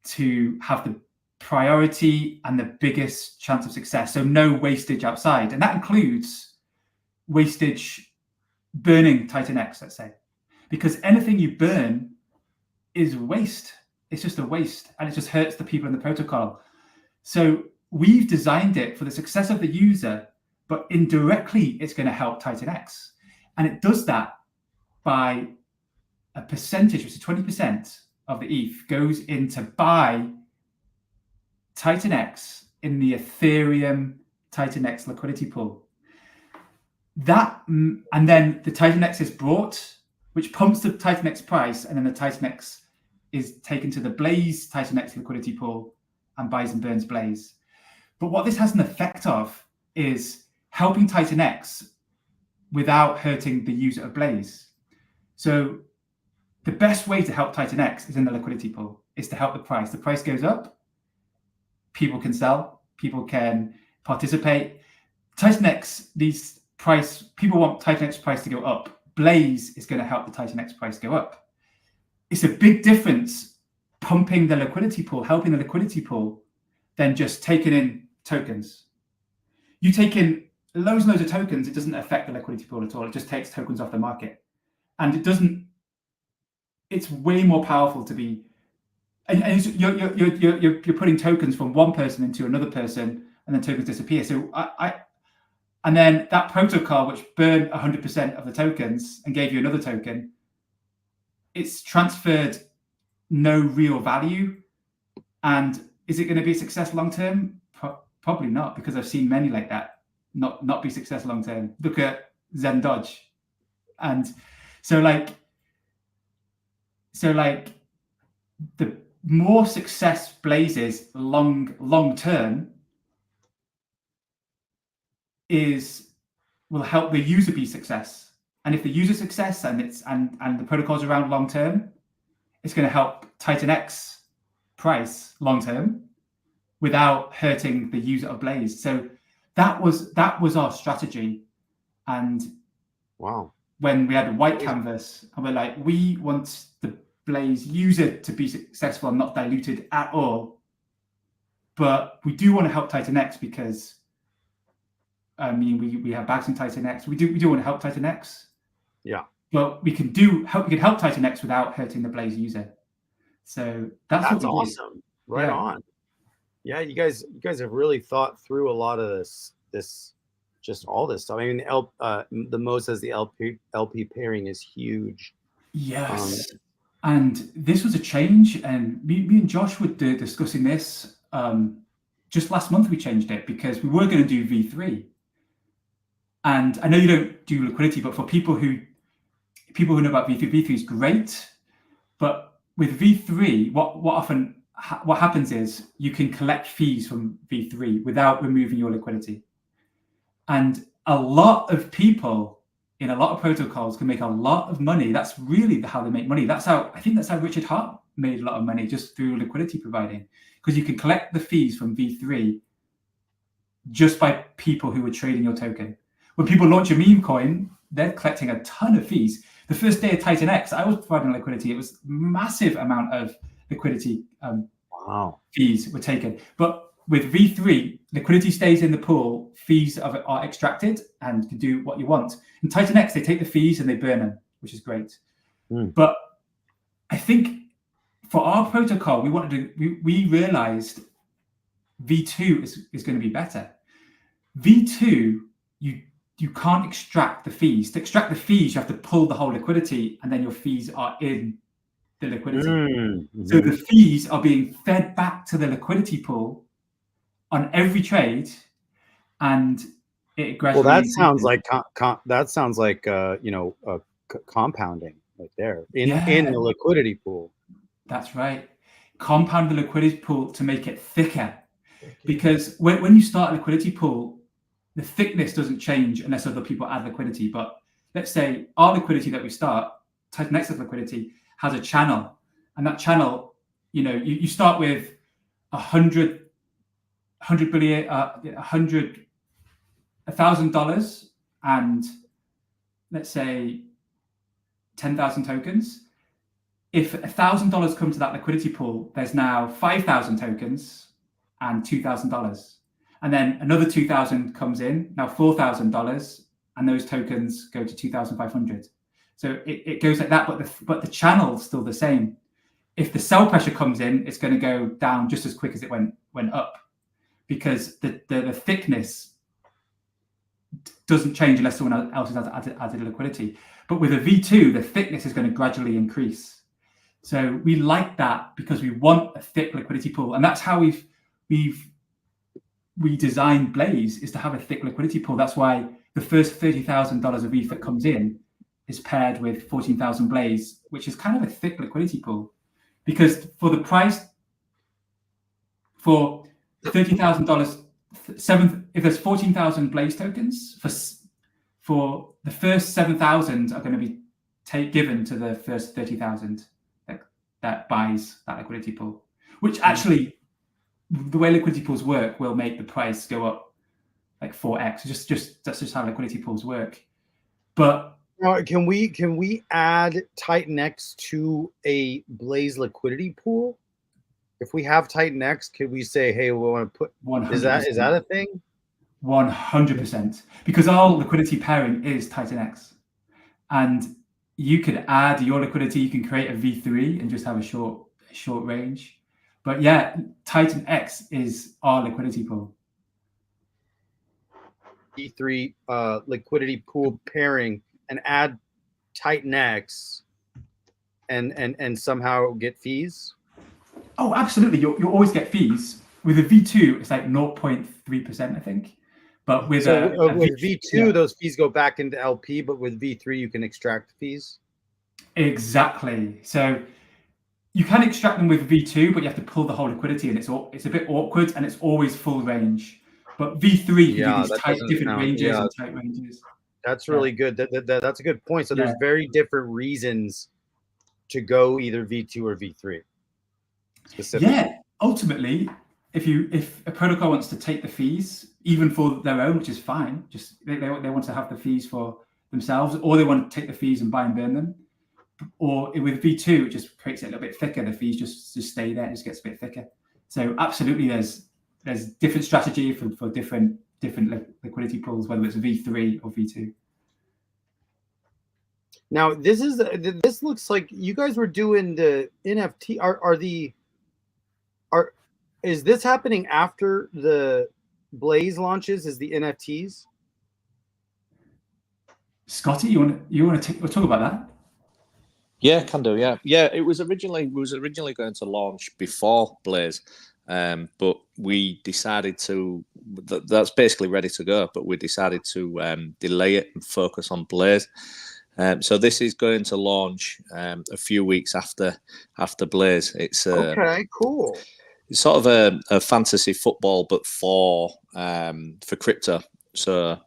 S3: to have the priority and the biggest chance of success. So no wastage outside. And that includes wastage burning Titan X, let's say, because anything you burn is waste. It's just a waste, and it just hurts the people in the protocol. So we've designed it for the success of the user, but indirectly it's going to help Titan X. And it does that by a percentage, which is 20% of the ETH goes in to buy Titan X in the Ethereum Titan X liquidity pool. And then the Titan X is brought, which pumps the Titan X price, and then the Titan X is taken to the Blaze Titan X liquidity pool and buys and burns Blaze. But what this has an effect of is helping Titan X without hurting the user of Blaze. So the best way to help Titan X is in the liquidity pool, is to help the price. The price goes up, people can sell, people can participate. Titan X, people want Titan X price to go up. Blaze is going to help the Titan X price go up. It's a big difference pumping the liquidity pool, helping the liquidity pool, than just taking in tokens. You take in loads and loads of tokens, it doesn't affect the liquidity pool at all. It just takes tokens off the market. And it's way more powerful to be, and you're putting tokens from one person into another person, and then tokens disappear. So and then that protocol, which burned 100% of the tokens and gave you another token, it's transferred no real value. And is it going to be a success long term? Probably not, because I've seen many like that not be success long term. Look at Zen Dodge. And so the more success Blazes long term will help the user be success. And if the user success and the protocol's around long term, it's going to help Titan X price long term without hurting the user of Blaze. So that was our strategy. And
S1: wow,
S3: when we had a white canvas, and we're like, we want the Blaze user to be successful and not diluted at all, but we do want to help Titan X because I mean we have bags in Titan X. We do want to help Titan X.
S1: Yeah.
S3: but we can help Titan X without hurting the Blaze user. So that's what we
S1: awesome.
S3: do.
S1: Right on. Yeah, you guys have really thought through a lot of this just all this stuff. I mean, the Mo says the LP pairing is huge.
S3: Yes. And this was a change, and me and Josh were discussing this. Just last month we changed it because we were going to do V3. And I know you don't do liquidity, but for people who know about V3, V3 is great. But with V3, what happens is you can collect fees from V3 without removing your liquidity. And a lot of people in a lot of protocols can make a lot of money. That's really how they make money. I think that's how Richard Hart made a lot of money, just through liquidity providing, because you can collect the fees from V3 just by people who are trading your token. When people launch a meme coin, they're collecting a ton of fees. The first day of Titan X, I was providing liquidity. It was massive amount of liquidity fees were taken. But with V3, liquidity stays in the pool, fees of it are extracted and can do what you want. In Titan X, they take the fees and they burn them, which is great. But I think for our protocol, we realized V2 is going to be better. V2, you can't extract the fees. To extract the fees, you have to pull the whole liquidity, and then your fees are in the liquidity. So the fees are being fed back to the liquidity pool on every trade, and it gradually.
S1: Well, that sounds like compounding right there in the liquidity pool.
S3: That's right. Compound the liquidity pool to make it thicker, because when you start a liquidity pool, the thickness doesn't change unless other people add liquidity. But let's say our liquidity that we start, Titan X's liquidity, has a channel, and that channel, you start with $100 billion, $1,000, and let's say 10,000 tokens. If $1,000 comes to that liquidity pool, there's now 5,000 tokens and $2,000, and then another 2,000 comes in, now $4,000, and those tokens go to 2,500. So it goes like that, but the channel's still the same. If the sell pressure comes in, it's going to go down just as quick as it went up, because the thickness doesn't change unless someone else has added liquidity. But with a V2, the thickness is going to gradually increase. So we like that because we want a thick liquidity pool, and that's how we designed Blaze, is to have a thick liquidity pool. That's why the first $30,000 of ETH that comes in is paired with 14,000 Blaze, which is kind of a thick liquidity pool, because for the price for $30,000, if there's 14,000 Blaze tokens, for the first 7,000 are going to be given to the first 30,000 that buys that liquidity pool, which actually, the way liquidity pools work, will make the price go up like 4x. That's just how liquidity pools work. But
S1: can we add Titan X to a Blaze liquidity pool? If we have Titan X, could we say, hey, we want to put 100%. Is that a thing?
S3: 100%, because our liquidity pairing is Titan X, and you could add your liquidity. You can create a V3 and just have a short range. But yeah, Titan X is our liquidity pool.
S1: V3 liquidity pool pairing, and add Titan X, and somehow get fees.
S3: Oh, absolutely. You'll always get fees. With a V2, it's like 0.3%, I think. But with
S1: with V2, those fees go back into LP, but with V3, you can extract fees.
S3: Exactly. So you can extract them with V2, but you have to pull the whole liquidity, and it's a bit awkward, and it's always full range. But V3 can do these different ranges and tight ranges.
S1: That's really good. That's a good point. So there's very different reasons to go either V2 or V3. Specifically. Yeah,
S3: ultimately, if a protocol wants to take the fees, even for their own, which is fine, just they want to have the fees for themselves, or they want to take the fees and buy and burn them. Or with V2, it just creates it a little bit thicker. The fees just stay there, it just gets a bit thicker. So absolutely, there's different strategy for different liquidity pools, whether it's V3 or V2.
S1: Now this looks like you guys were doing the NFT. Is this happening after the Blaze launches? Is the NFTs?
S3: Scotty, you want to talk about that?
S4: Yeah, can do. Yeah. It was originally going to launch before Blaze, but we decided to. That's basically ready to go, but we decided to delay it and focus on Blaze. So this is going to launch a few weeks after Blaze. It's
S1: okay, cool.
S4: It's sort of a fantasy football, but for crypto. So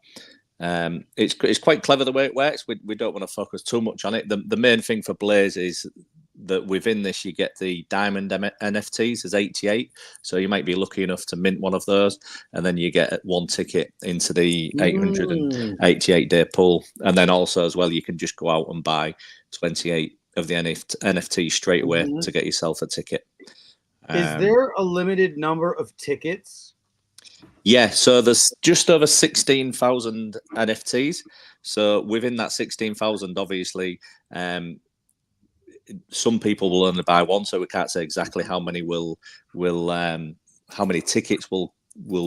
S4: it's quite clever the way it works. We don't want to focus too much on it. The main thing for Blaze is that within this you get the diamond NFTs as 88. So you might be lucky enough to mint one of those, and then you get one ticket into the 888-day pool. And then also as well, you can just go out and buy 28 of the NFT straight away to get yourself a ticket.
S1: Is there a limited number of tickets?
S4: Yeah, so there's just over 16,000 NFTs. So within that 16,000, obviously, some people will only buy one, so we can't say exactly how many how many tickets will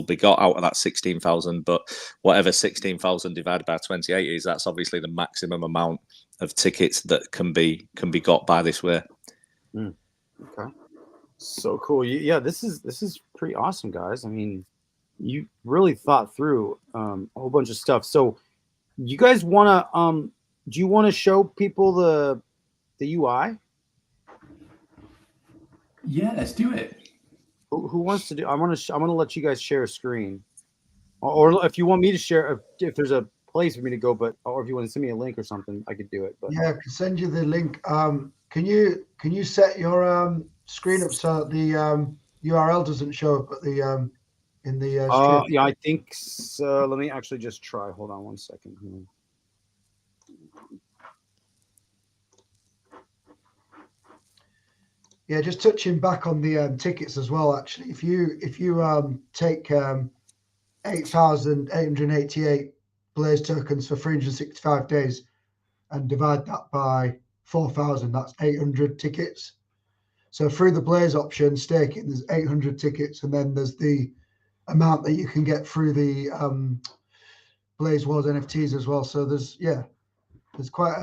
S4: be got out of that 16,000. But whatever 16,000 divided by 28 is, that's obviously the maximum amount of tickets that can be got by this way.
S1: Okay. So cool. Yeah, this is pretty awesome, guys. I mean, you really thought through a whole bunch of stuff. So you guys want to do you want to show people the UI?
S3: Yeah, let's do it.
S1: Who wants to do? I'm gonna let you guys share a screen, or if you want me to share, if there's a place for me to go, or if you want to send me a link or something, I could do it. But
S2: yeah, I can send you the link. Can you set your screen up so the URL doesn't show up at the in the stream?
S1: yeah, I think so. Let me actually just try. Hold on one second.
S2: Yeah, just touching back on the tickets as well. Actually, if you take 8,888 Blaze tokens for 365 days and divide that by 4,000, that's 800 tickets. So through the Blaze option, staking, there's 800 tickets, and then there's the amount that you can get through the Blaze Wars NFTs as well. So there's quite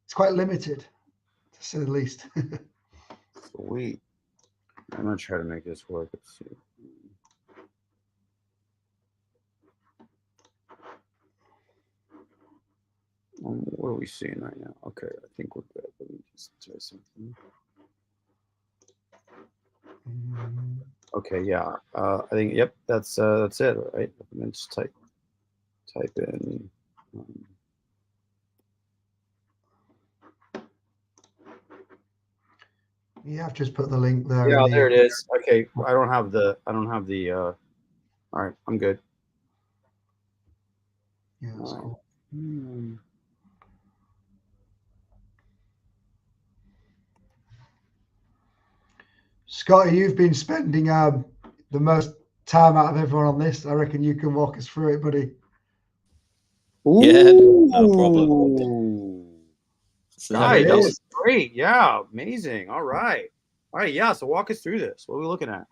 S2: it's quite limited, to say the least.
S1: Sweet. I'm gonna try to make this work. Let's see. What are we seeing right now? Okay, I think we're good. Let me just try something. Okay, yeah. I think that's it, right? Let me just type in.
S2: Yeah, I've just put the link there.
S1: Yeah, there it is. Okay, I don't have the. All right, I'm good.
S2: Yeah, that's cool. Scotty, you've been spending the most time out of everyone on this. I reckon you can walk us through it, buddy.
S4: Yeah, no problem.
S1: Guys, that was great. Yeah, amazing. All right. Yeah. So walk us through this. What are we looking at?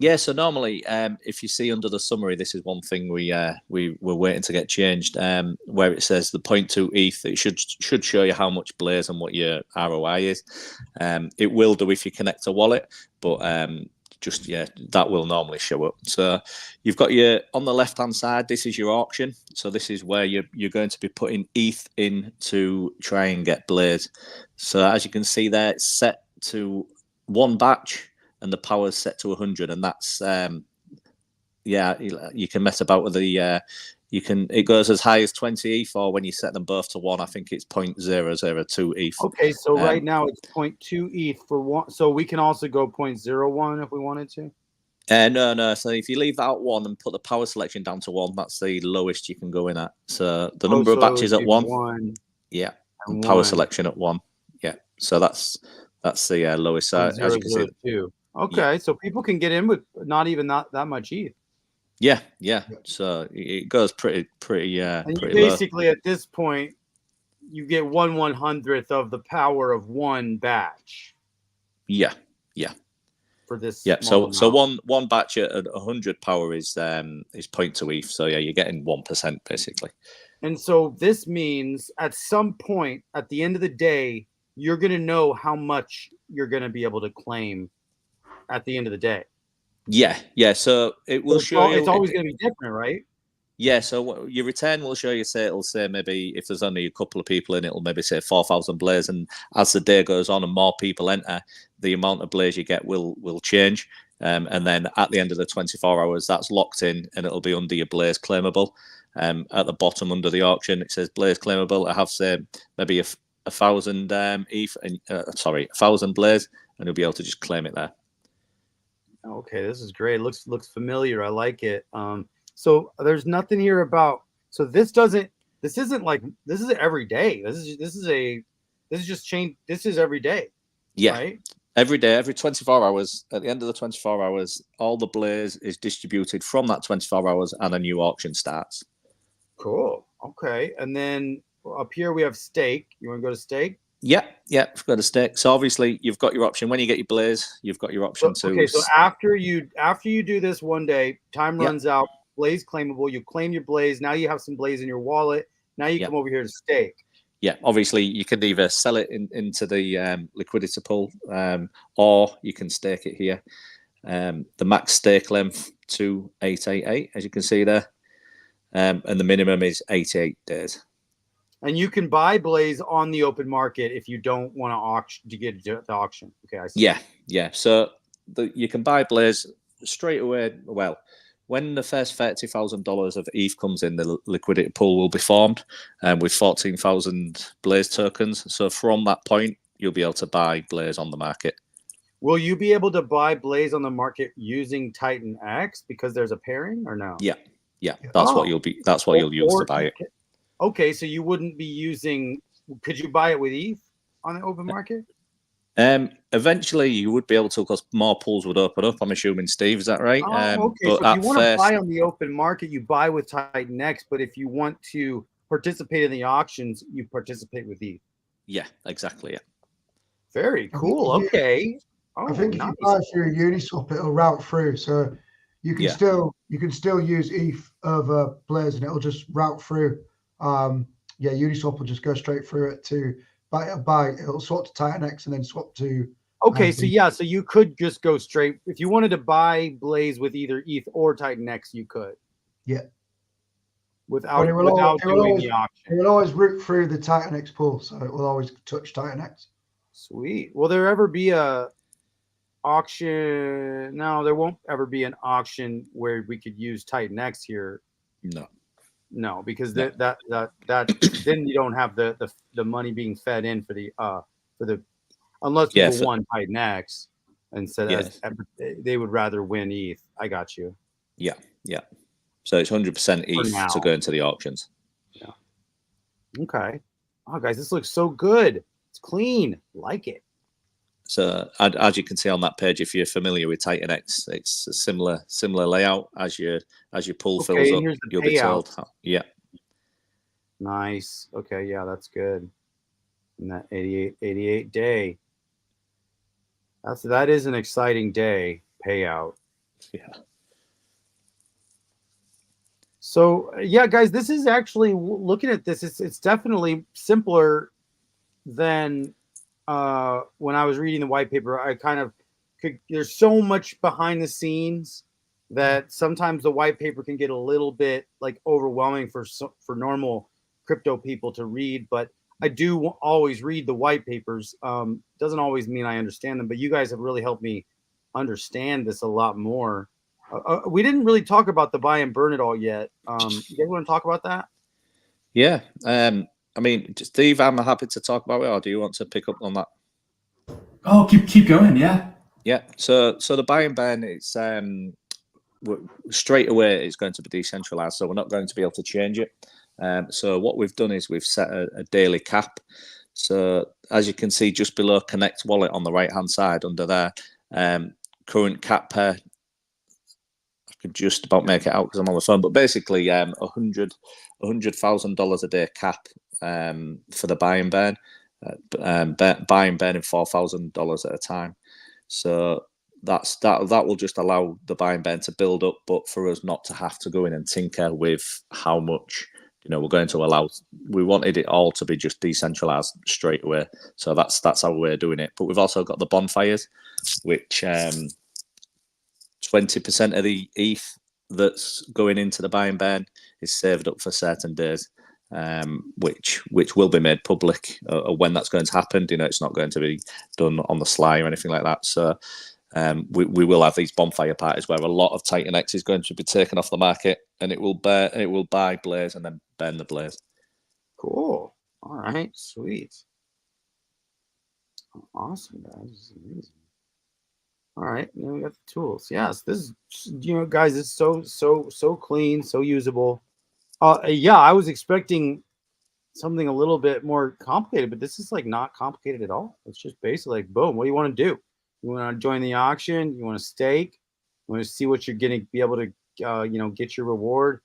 S4: Yeah, so normally, if you see under the summary, this is one thing we're waiting to get changed. Where it says the 0.2 ETH, it should show you how much Blaze and what your ROI is. It will do if you connect a wallet, but that will normally show up. So you've got on the left hand side, this is your auction. So this is where you're going to be putting ETH in to try and get Blaze. So as you can see there, it's set to one batch. And the power's set to 100, and that's you can mess about with the it goes as high as 20 ETH, or when you set them both to one, I think it's 0.002 ETH.
S1: Okay, so right now it's 0.2 ETH for one, so we can also go 0.01 if we wanted to.
S4: No. So if you leave that at one and put the power selection down to one, that's the lowest you can go in at. So the number of batches at one. Yeah, and power selection at one. Yeah, so that's the lowest side, as you can see.
S1: Okay, so people can get in with not that much ETH.
S4: Yeah. So it goes pretty.
S1: And
S4: pretty
S1: basically
S4: low.
S1: At this point, you get 1/100th of the power of one batch.
S4: Yeah.
S1: For this.
S4: Yeah. So one batch at 100 power is 0.2 ETH. So yeah, you're getting 1% basically.
S1: And so this means at some point at the end of the day, you're going to know how much you're going to be able to claim at the end of the day.
S4: Yeah. So it will show you.
S1: It's always going to be different, right?
S4: Yeah, so your return will show you, say, it'll say maybe if there's only a couple of people in, it'll maybe say 4,000 blaze. And as the day goes on and more people enter, the amount of blaze you get will change. And then at the end of the 24 hours, that's locked in and it'll be under your blaze claimable. At the bottom under the auction, it says blaze claimable. I have, say, maybe a 1,000 ETH, 1,000 blaze, and you'll be able to just claim it there.
S1: Okay, this is great. Looks familiar. I like it. So there's nothing here about. So this isn't every day. This is just change. This is every day.
S4: Yeah,
S1: right?
S4: Every day, every 24 hours. At the end of the 24 hours, all the blaze is distributed from that 24 hours, and a new auction starts.
S1: Cool. Okay, and then up here we have stake. You want to go to stake?
S4: Yeah, we've got a stake. So obviously you've got your option when you get your blaze. You've got your option to.
S1: Okay, so after you do this one day, time runs out. Blaze claimable. You claim your blaze. Now you have some blaze in your wallet. Now you come over here to stake. Yeah,
S4: obviously you can either sell it into the liquidity pool, or you can stake it here. The max stake length 2888, as you can see there, and the minimum is 88 days.
S1: And you can buy blaze on the open market if you don't want to get it to the auction. Okay, I see.
S4: Yeah. So you can buy blaze straight away. Well, when the first $30,000 of ETH comes in, the liquidity pool will be formed with 14,000 blaze tokens. So from that point, you'll be able to buy blaze on the market.
S1: Will you be able to buy blaze on the market using Titan X because there's a pairing, or no?
S4: Yeah. That's what you'll be. That's what you'll use to buy it.
S1: Okay, so you wouldn't be using. Could you buy it with ETH on the open market?
S4: Eventually you would be able to, because more pools would open up. I'm assuming, Steve, is that right?
S1: Okay.
S4: But
S1: so if you want to buy on the open market, you buy with Titan X. But if you want to participate in the auctions, you participate with ETH.
S4: Yeah, exactly. Yeah.
S1: Very cool. Okay.
S2: I think if you buy through Uniswap, it'll route through, so you can still use ETH over blaze, and it'll just route through. Uniswap will just go straight through it to buy. It'll swap to Titan X and then swap to.
S1: Okay, so you could just go straight if you wanted to buy blaze with either ETH or Titan X, you could.
S2: Yeah.
S1: Without doing the auction.
S2: It will always route through the Titan X pool, so it will always touch Titan X.
S1: Sweet. Will there ever be a auction? No, there won't ever be an auction where we could use Titan X here. No, because that then you don't have the money being fed in for the unless people won Titan X and said they would rather win ETH. I got you.
S4: Yeah. So it's 100% ETH to go into the auctions.
S1: Yeah. Okay. Oh, guys, this looks so good. It's clean. Like it.
S4: So as you can see on that page, if you're familiar with Titan X, it's a similar layout. As your pool fills up, you'll be told. Yeah.
S1: Nice. Okay. Yeah, that's good. And that 88 day. That is an exciting day payout.
S4: Yeah.
S1: So yeah, guys, this is actually, looking at this, it's definitely simpler than when I was reading the white paper. I kind of there's so much behind the scenes that sometimes the white paper can get a little bit like overwhelming for normal crypto people to read, but I do always read the white papers. Doesn't always mean I understand them, but you guys have really helped me understand this a lot more. We didn't really talk about the buy and burn it all yet. You guys want to talk about that?
S4: Yeah. I mean, Steve, I'm happy to talk about it, or do you want to pick up on that?
S3: Oh, keep going. Yeah.
S4: Yeah. So the buy and burn, it's straight away it's going to be decentralized, so we're not going to be able to change it. So what we've done is we've set a daily cap. So as you can see just below Connect Wallet on the right hand side under there, current cap per can just about make it out because I'm on the phone. But basically, $100,000 a day cap for the buy and burn, buy and burning $4,000 at a time. So that will just allow the buy and burn to build up, but for us not to have to go in and tinker with how much. We're going to allow. We wanted it all to be just decentralized straight away, so that's how we're doing it. But we've also got the bonfires, which 20% of the ETH that's going into the buy and burn is saved up for certain days, which will be made public when that's going to happen. It's not going to be done on the sly or anything like that. So we will have these bonfire parties where a lot of Titan X is going to be taken off the market, and it will buy Blaze and then burn the Blaze.
S1: Cool. All right. Sweet. Awesome, guys. This is amazing. All right. Now we got the tools. Yes, this is, guys, it's so clean, so usable. Yeah, I was expecting something a little bit more complicated, but this is like not complicated at all. It's just basically like, boom, what do you want to do? You want to join the auction? You want to stake? You want to see what you're going to be able to, get your reward?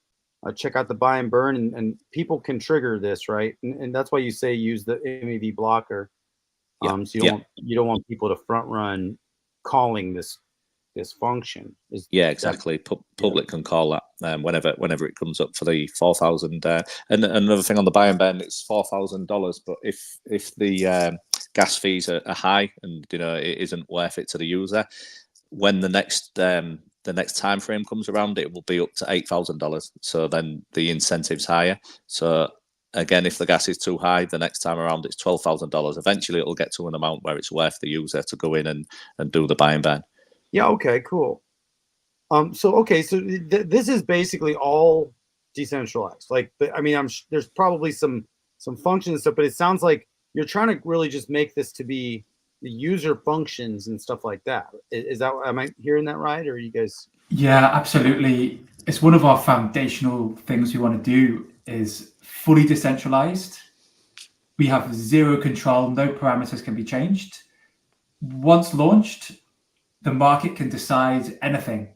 S1: Check out the buy and burn, and people can trigger this, right? And that's why you say use the MEV blocker. So you don't want people to front run calling this function.
S4: Exactly. Public can call that whenever it comes up for the 4,000. And another thing on the buy and burn, it's $4,000. But if the gas fees are high and it isn't worth it to the user, when the next time frame comes around, it will be up to $8,000. So then the incentive's higher. So again, if the gas is too high, the next time around it's $12,000. Eventually, it'll get to an amount where it's worth the user to go in and do the buy and burn.
S1: Yeah. Okay. Cool. So this is basically all decentralized. Like, there's probably some functions and stuff, but it sounds like you're trying to really just make this to be the user functions and stuff like that. Am I hearing that right, or are you guys?
S3: Yeah, absolutely. It's one of our foundational things we want to do is fully decentralized. We have zero control, no parameters can be changed. Once launched, the market can decide anything,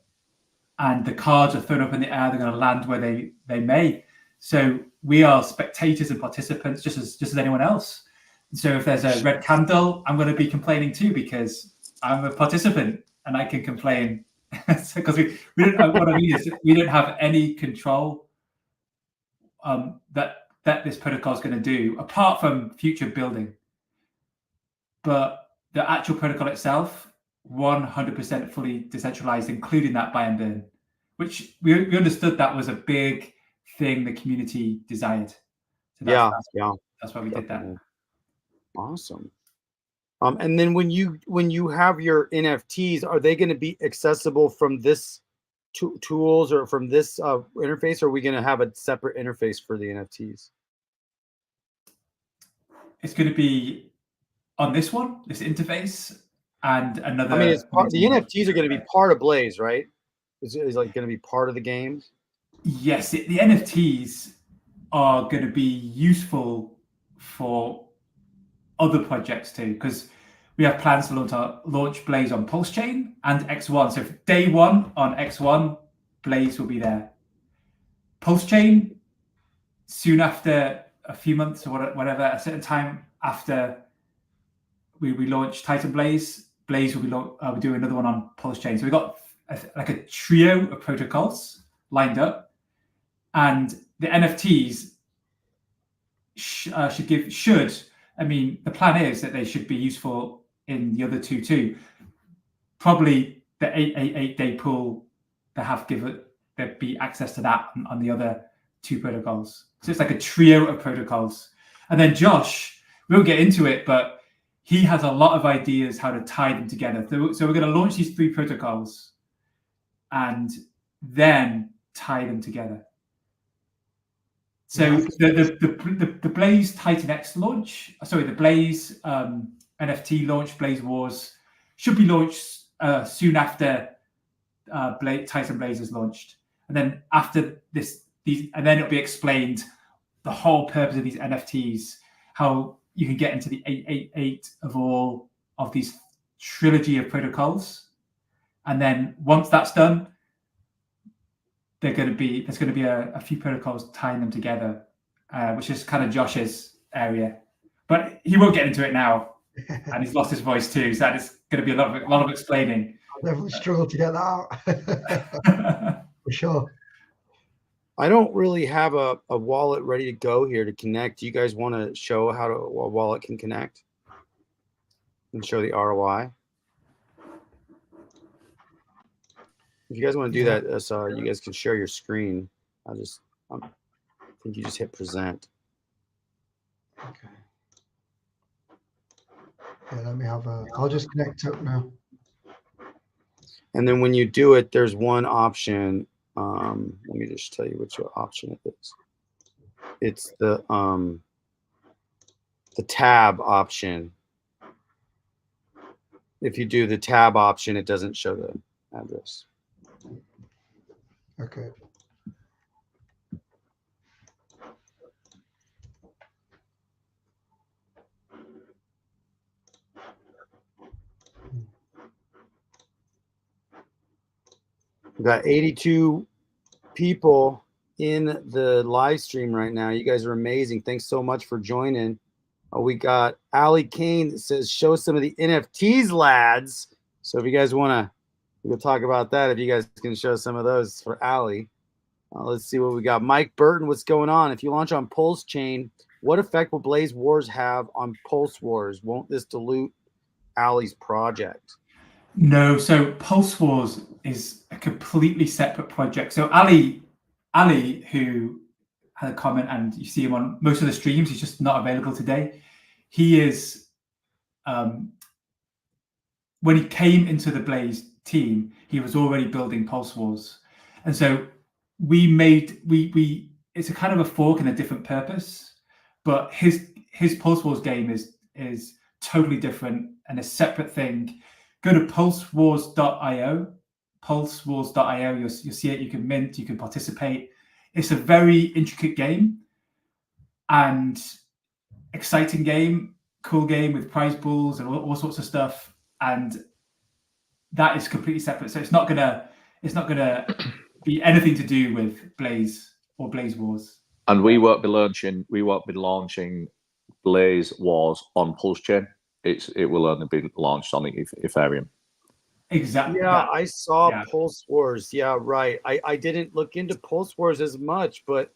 S3: and the cards are thrown up in the air. They're going to land where they may. So we are spectators and participants, just as anyone else. So if there's a red candle, I'm going to be complaining too because I'm a participant and I can complain because we don't. What I mean is we don't have any control that this protocol is going to do apart from future building. But the actual protocol itself, 100% fully decentralized, including that buy and burn, which we understood that was a big thing the community desired. So that's why we did that.
S1: Awesome. And then when you have your NFTs, are they going to be accessible from this tools or from this interface, or are we going to have a separate interface for the NFTs?
S3: It's going to be on this interface. And another.
S1: The NFTs are going to be part of Blaze, right? Is like going to be part of the game?
S3: Yes, the NFTs are going to be useful for other projects too, because we have plans to launch Blaze on Pulse Chain and X1. So day one on X1, Blaze will be there. Pulse Chain, soon after, a few months or whatever, a certain time after we launch Titan Blaze will be doing another one on Pulse Chain. So we've got a trio of protocols lined up, and the NFTs the plan is that they should be useful in the other two too. Probably the 888-day pool, there'd be access to that on the other two protocols. So it's like a trio of protocols. And then Josh, we won't get into it, but he has a lot of ideas how to tie them together. So we're going to launch these three protocols and then tie them together. So the Blaze Titan X launch, the Blaze NFT launch, Blaze Wars, should be launched soon after Titan Blaze is launched. And then after and then it'll be explained the whole purpose of these NFTs, how you can get into the 888 of all of these trilogy of protocols. And then once that's done, there's going to be a few protocols tying them together, which is kind of Josh's area, but he won't get into it now, and he's lost his voice too, so it's going to be a lot of explaining.
S2: I'll definitely struggle to get that out. For sure.
S1: I don't really have a wallet ready to go here to connect. Do you guys want to show how a wallet can connect and show the ROI? If you guys want to do that, so you guys can share your screen. I think you just hit present.
S2: Okay. Yeah, let me have I'll just connect up now.
S1: And then when you do it, there's one option. Let me just tell you which option it is. It's the tab option. If you do the tab option, it doesn't show the address.
S2: Okay.
S1: We've got 82 people in the live stream right now. You guys are amazing. Thanks so much for joining. We got Ali Kane that says, show some of the NFTs, lads. So if you guys want to, we'll talk about that. If you guys can show some of those for Ali. Let's see what we got. Mike Burton, what's going on? If you launch on Pulse Chain, what effect will Blaze Wars have on Pulse Wars? Won't this dilute Ali's project?
S3: No, so Pulse Wars is a completely separate project. So Ali, who had a comment, and you see him on most of the streams, he's just not available today. He is, when he came into the Blaze team, he was already building Pulse Wars. And so it's a kind of a fork and a different purpose, but his Pulse Wars game is totally different and a separate thing. Go to pulsewars.io. Pulsewars.io. You'll see it. You can mint. You can participate. It's a very intricate game and exciting game, cool game with prize pools and all sorts of stuff. And that is completely separate. So it's not gonna be anything to do with Blaze or Blaze Wars.
S4: And we won't be launching Blaze Wars on Pulse Chain. It will only be launched on Ethereum.
S3: Exactly.
S1: Yeah, I saw Pulse Wars. Yeah, right. I didn't look into Pulse Wars as much, but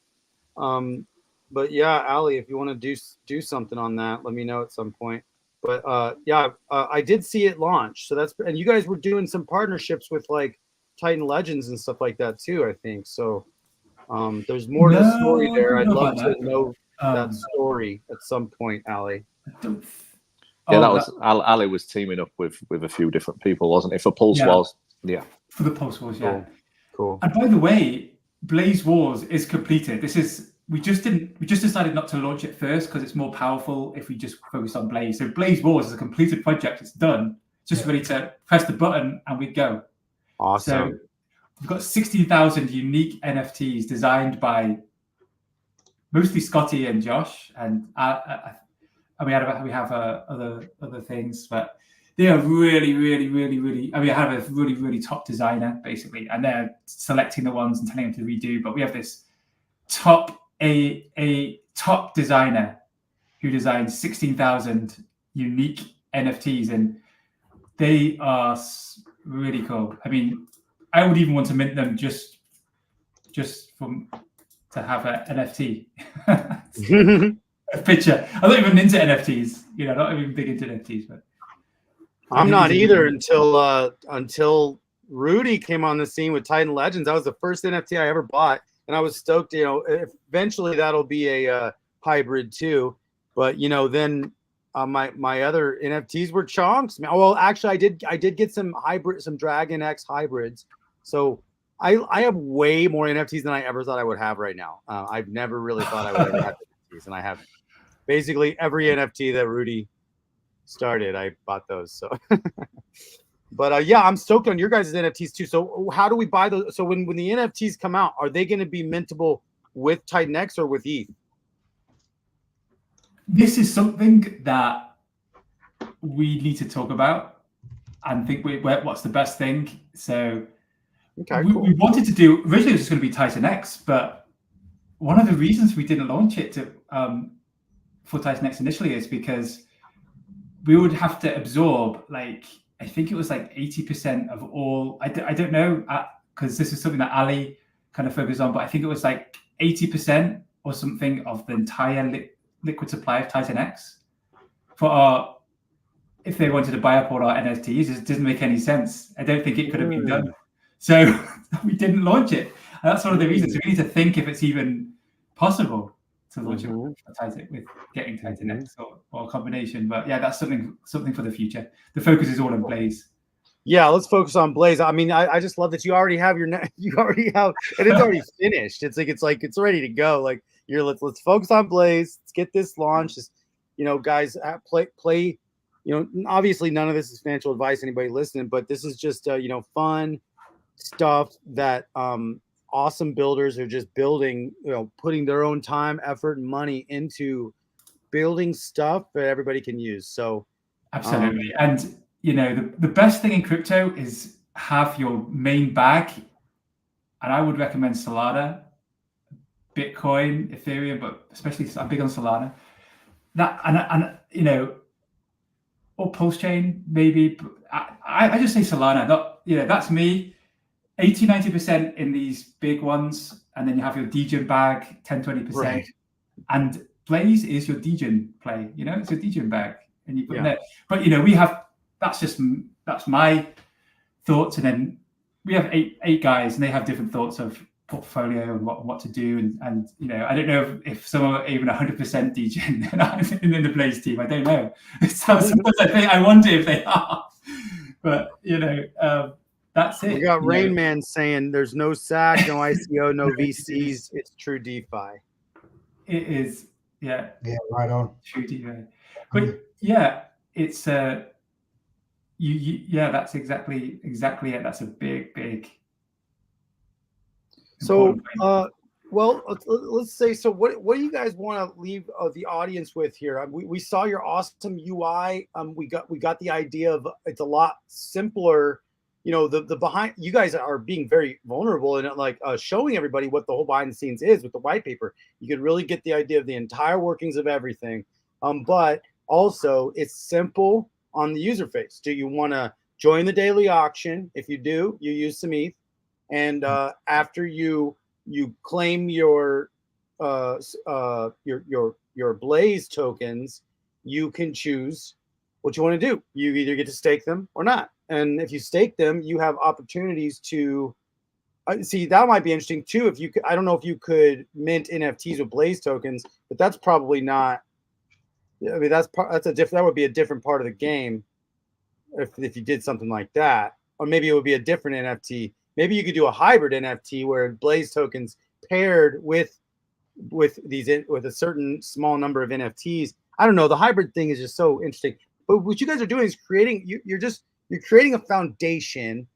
S1: yeah, Ali, if you want to do something on that, let me know at some point. But I did see it launch. So and you guys were doing some partnerships with like Titan Legends and stuff like that too, I think. So there's more to the story there. I'd love to know that story at some point, Ali.
S4: Ali was teaming up with a few different people, wasn't it? For Pulse Wars. Yeah.
S3: For the Pulse Wars, yeah.
S1: Cool.
S3: And by the way, Blaze Wars is completed. We just decided not to launch it first because it's more powerful if we just focus on Blaze. So Blaze Wars is a completed project. It's done. Just ready to press the button and we go.
S1: Awesome.
S3: So we've got 16,000 unique NFTs designed by mostly Scotty and Josh, and we have other things, but they are really, really, really, really. I have a really, really top designer basically, and they're selecting the ones and telling them to redo. But we have this top designer who designed 16,000 unique NFTs, and they are really cool. I mean, I would even want to mint them just to have an NFT. A picture. I'm not even into NFTs. Not even big into NFTs, but
S1: I'm not either until Rudy came on the scene with Titan Legends. That was the first NFT I ever bought, and I was stoked. Eventually that'll be a hybrid too. But then my other NFTs were chonks. Well, actually, I did get some Dragon X hybrids. So I have way more NFTs than I ever thought I would have right now. I've never really thought I would ever have NFTs, and I have basically every NFT that Rudy started. I bought those. So, but I'm stoked on your guys' NFTs too. So how do we buy those? So when the NFTs come out, are they going to be mintable with Titan X or with ETH?
S3: This is something that we need to talk about and think what's the best thing. So
S1: Okay,
S3: we,
S1: cool.
S3: we wanted to do, originally it was just going to be Titan X, but one of the reasons we didn't launch it for Titan X initially is because we would have to absorb, like, I think it was like 80% of all, I don't know, because this is something that Ali kind of focused on, but I think it was like 80% or something of the entire liquid supply of Titan X for our, if they wanted to buy up all our NFTs. It doesn't make any sense. I don't think it could have been done. So we didn't launch it. And that's one of the reasons. So we need to think if it's even possible to launch a Titan with getting Titan X or a combination. But yeah, that's something for the future. The focus is all in Blaze.
S1: Yeah, let's focus on Blaze. I mean, I just love that you already have and it's already finished. It's it's ready to go. Like let's focus on Blaze. Let's get this launched. Just, guys, play. Obviously none of this is financial advice, anybody listening, but this is just fun stuff that awesome builders are just building, putting their own time, effort, and money into building stuff that everybody can use. So
S3: absolutely. And the best thing in crypto is have your main bag, and I would recommend Solana, Bitcoin, Ethereum, but especially I'm big on Solana. That and or Pulse Chain maybe. I just say Solana. That's me. 80-90% in these big ones, and then you have your degen bag, 10-20%.
S1: Right.
S3: And Blaze is your degen play. It's your degen bag, and you put in there. But we have. That's my thoughts, and then we have eight guys, and they have different thoughts of portfolio and what to do, and I don't know if some are even 100% degen in the Blaze team. I don't know. Sometimes I wonder if they are, but that's it.
S1: We got Rain Man saying there's no SAC, no ICO, no VCs. It's true DeFi.
S3: It is, yeah.
S2: Yeah, right on.
S3: True DeFi, but yeah, it's that's exactly it. That's a big.
S1: So, well, let's say, so what do you guys want to leave the audience with here? We saw your awesome UI. We got the idea of it's a lot simpler. The behind, you guys are being very vulnerable and showing everybody what the whole behind the scenes is with the white paper. You could really get the idea of the entire workings of everything. But also it's simple on the user face. Do you want to join the daily auction? If you do, you use some ETH. And after you claim your Blaze tokens, you can choose what you want to do. You either get to stake them or not. And if you stake them, you have opportunities to see. That might be interesting too. If you could, I don't know if you could mint NFTs with Blaze tokens, but that's probably not. I mean, that would be a different part of the game if you did something like that, or maybe it would be a different NFT. Maybe you could do a hybrid NFT where Blaze tokens paired with a certain small number of NFTs. I don't know. The hybrid thing is just so interesting. But what you guys are doing is you're creating a foundation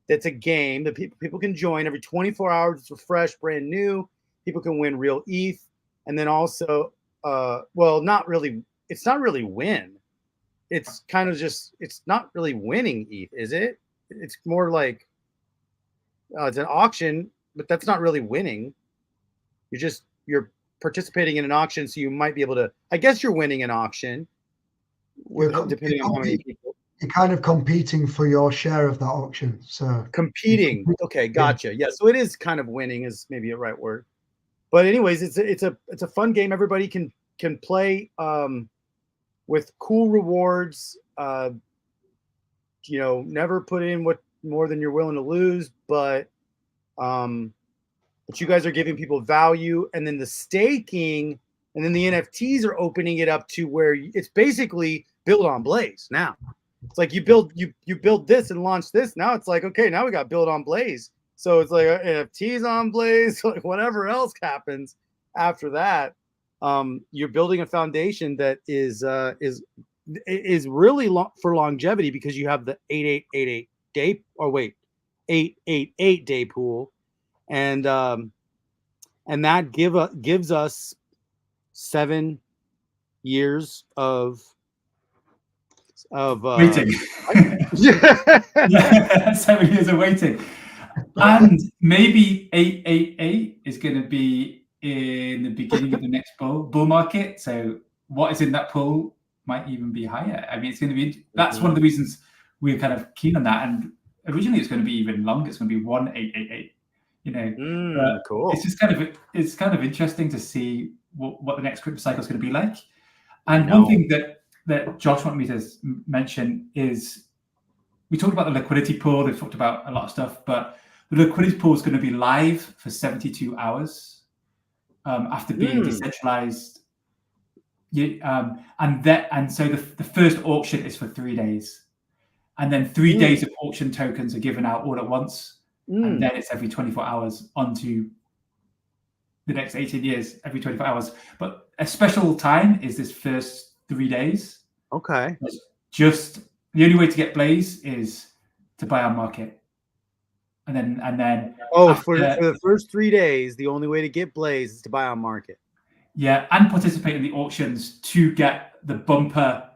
S1: that's a game that people can join every 24 hours. It's refreshed, brand new. People can win real ETH, and then also, not really. It's not really win. It's kind of just. It's not really winning ETH, is it? It's more like. It's an auction, but that's not really winning. You're participating in an auction, so you might be able to. I guess you're winning an auction, depending on how many people.
S2: You're kind of competing for your share of that auction. So
S1: competing. Okay, gotcha. Yeah, so it is kind of winning is maybe a right word. But anyways, it's a fun game. Everybody can play with cool rewards. Never put in what more than you're willing to lose, but you guys are giving people value, and then the staking, and then the NFTs are opening it up to where it's basically build on Blaze. Now it's like you build this and launch this. Now it's like, okay, now we got build on Blaze. So it's like NFTs on Blaze, like whatever else happens after that. You're building a foundation that is really for longevity, because you have the 8888 day, or wait, 888 day pool, and that gives us 7 years of
S3: waiting. 7 years of waiting. And maybe 888 is going to be in the beginning of the next bull market. So what is in that pool might even be higher. I mean, it's going to be, that's one of the reasons we're kind of keen on that. And originally it's going to be even longer. It's going to be 1888, you know.
S1: Cool.
S3: It's just kind of interesting to see what the next crypto cycle is going to be like. And one thing that Josh wanted me to mention is we talked about the liquidity pool. We've talked about a lot of stuff, but the liquidity pool is going to be live for 72 hours after being decentralized. And so the first auction is for 3 days. And then 3 days of auction tokens are given out all at once. And then it's every 24 hours onto the next 18 years, every 24 hours. But a special time is this first 3 days.
S1: Okay.
S3: Just the only way to get Blaze is to buy on market. And then
S1: for the first 3 days, the only way to get Blaze is to buy on market.
S3: Yeah, and participate in the auctions to get the bumper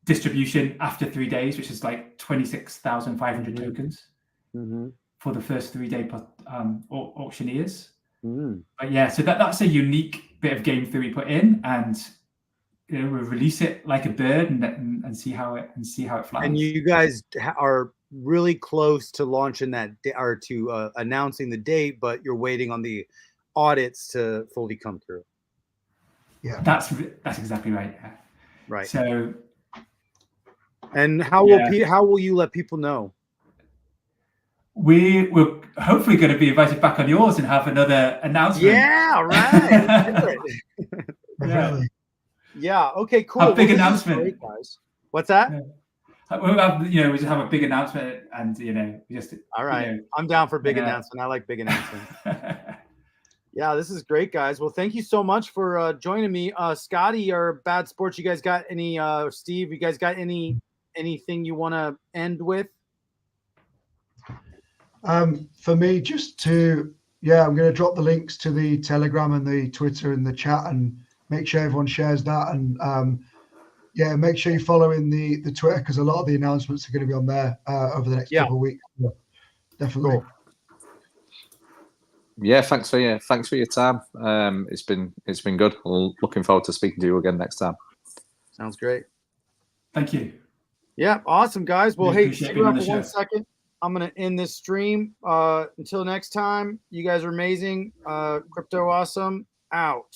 S3: distribution after 3 days, which is like 26,500 tokens for the first 3 day auctioneers. But yeah, so that's a unique bit of game theory put in, and we'll release it like a bird and see how it flies.
S1: And you guys are really close to launching that or to announcing the date, but you're waiting on the audits to fully come through.
S3: Yeah, that's exactly right. Yeah.
S1: Right.
S3: So,
S1: and how will you let people know?
S3: We're hopefully going to be invited back on yours and have another announcement.
S1: Yeah, right. Yeah. Okay. Cool.
S3: A big announcement,
S1: great, guys. What's that?
S3: We'll have, we just have a big announcement, and we just.
S1: All right. I'm down for big announcement. I like big announcement. Yeah, this is great, guys. Well, thank you so much for joining me. Scotty or Bad Sports, you guys got any? Steve, you guys got anything you want to end with?
S2: For me, just to I'm going to drop the links to the Telegram and the Twitter in the chat, and make sure everyone shares that, and make sure you follow in the Twitter, because a lot of the announcements are going to be on there over the next couple of weeks. So definitely.
S1: Cool.
S4: Yeah, thanks for your time. It's been good. Looking forward to speaking to you again next time.
S1: Sounds great.
S3: Thank you.
S1: Yeah, awesome, guys. Well, hey, stick around for 1 second. I'm gonna end this stream. Until next time, you guys are amazing. Crypto Awesome out.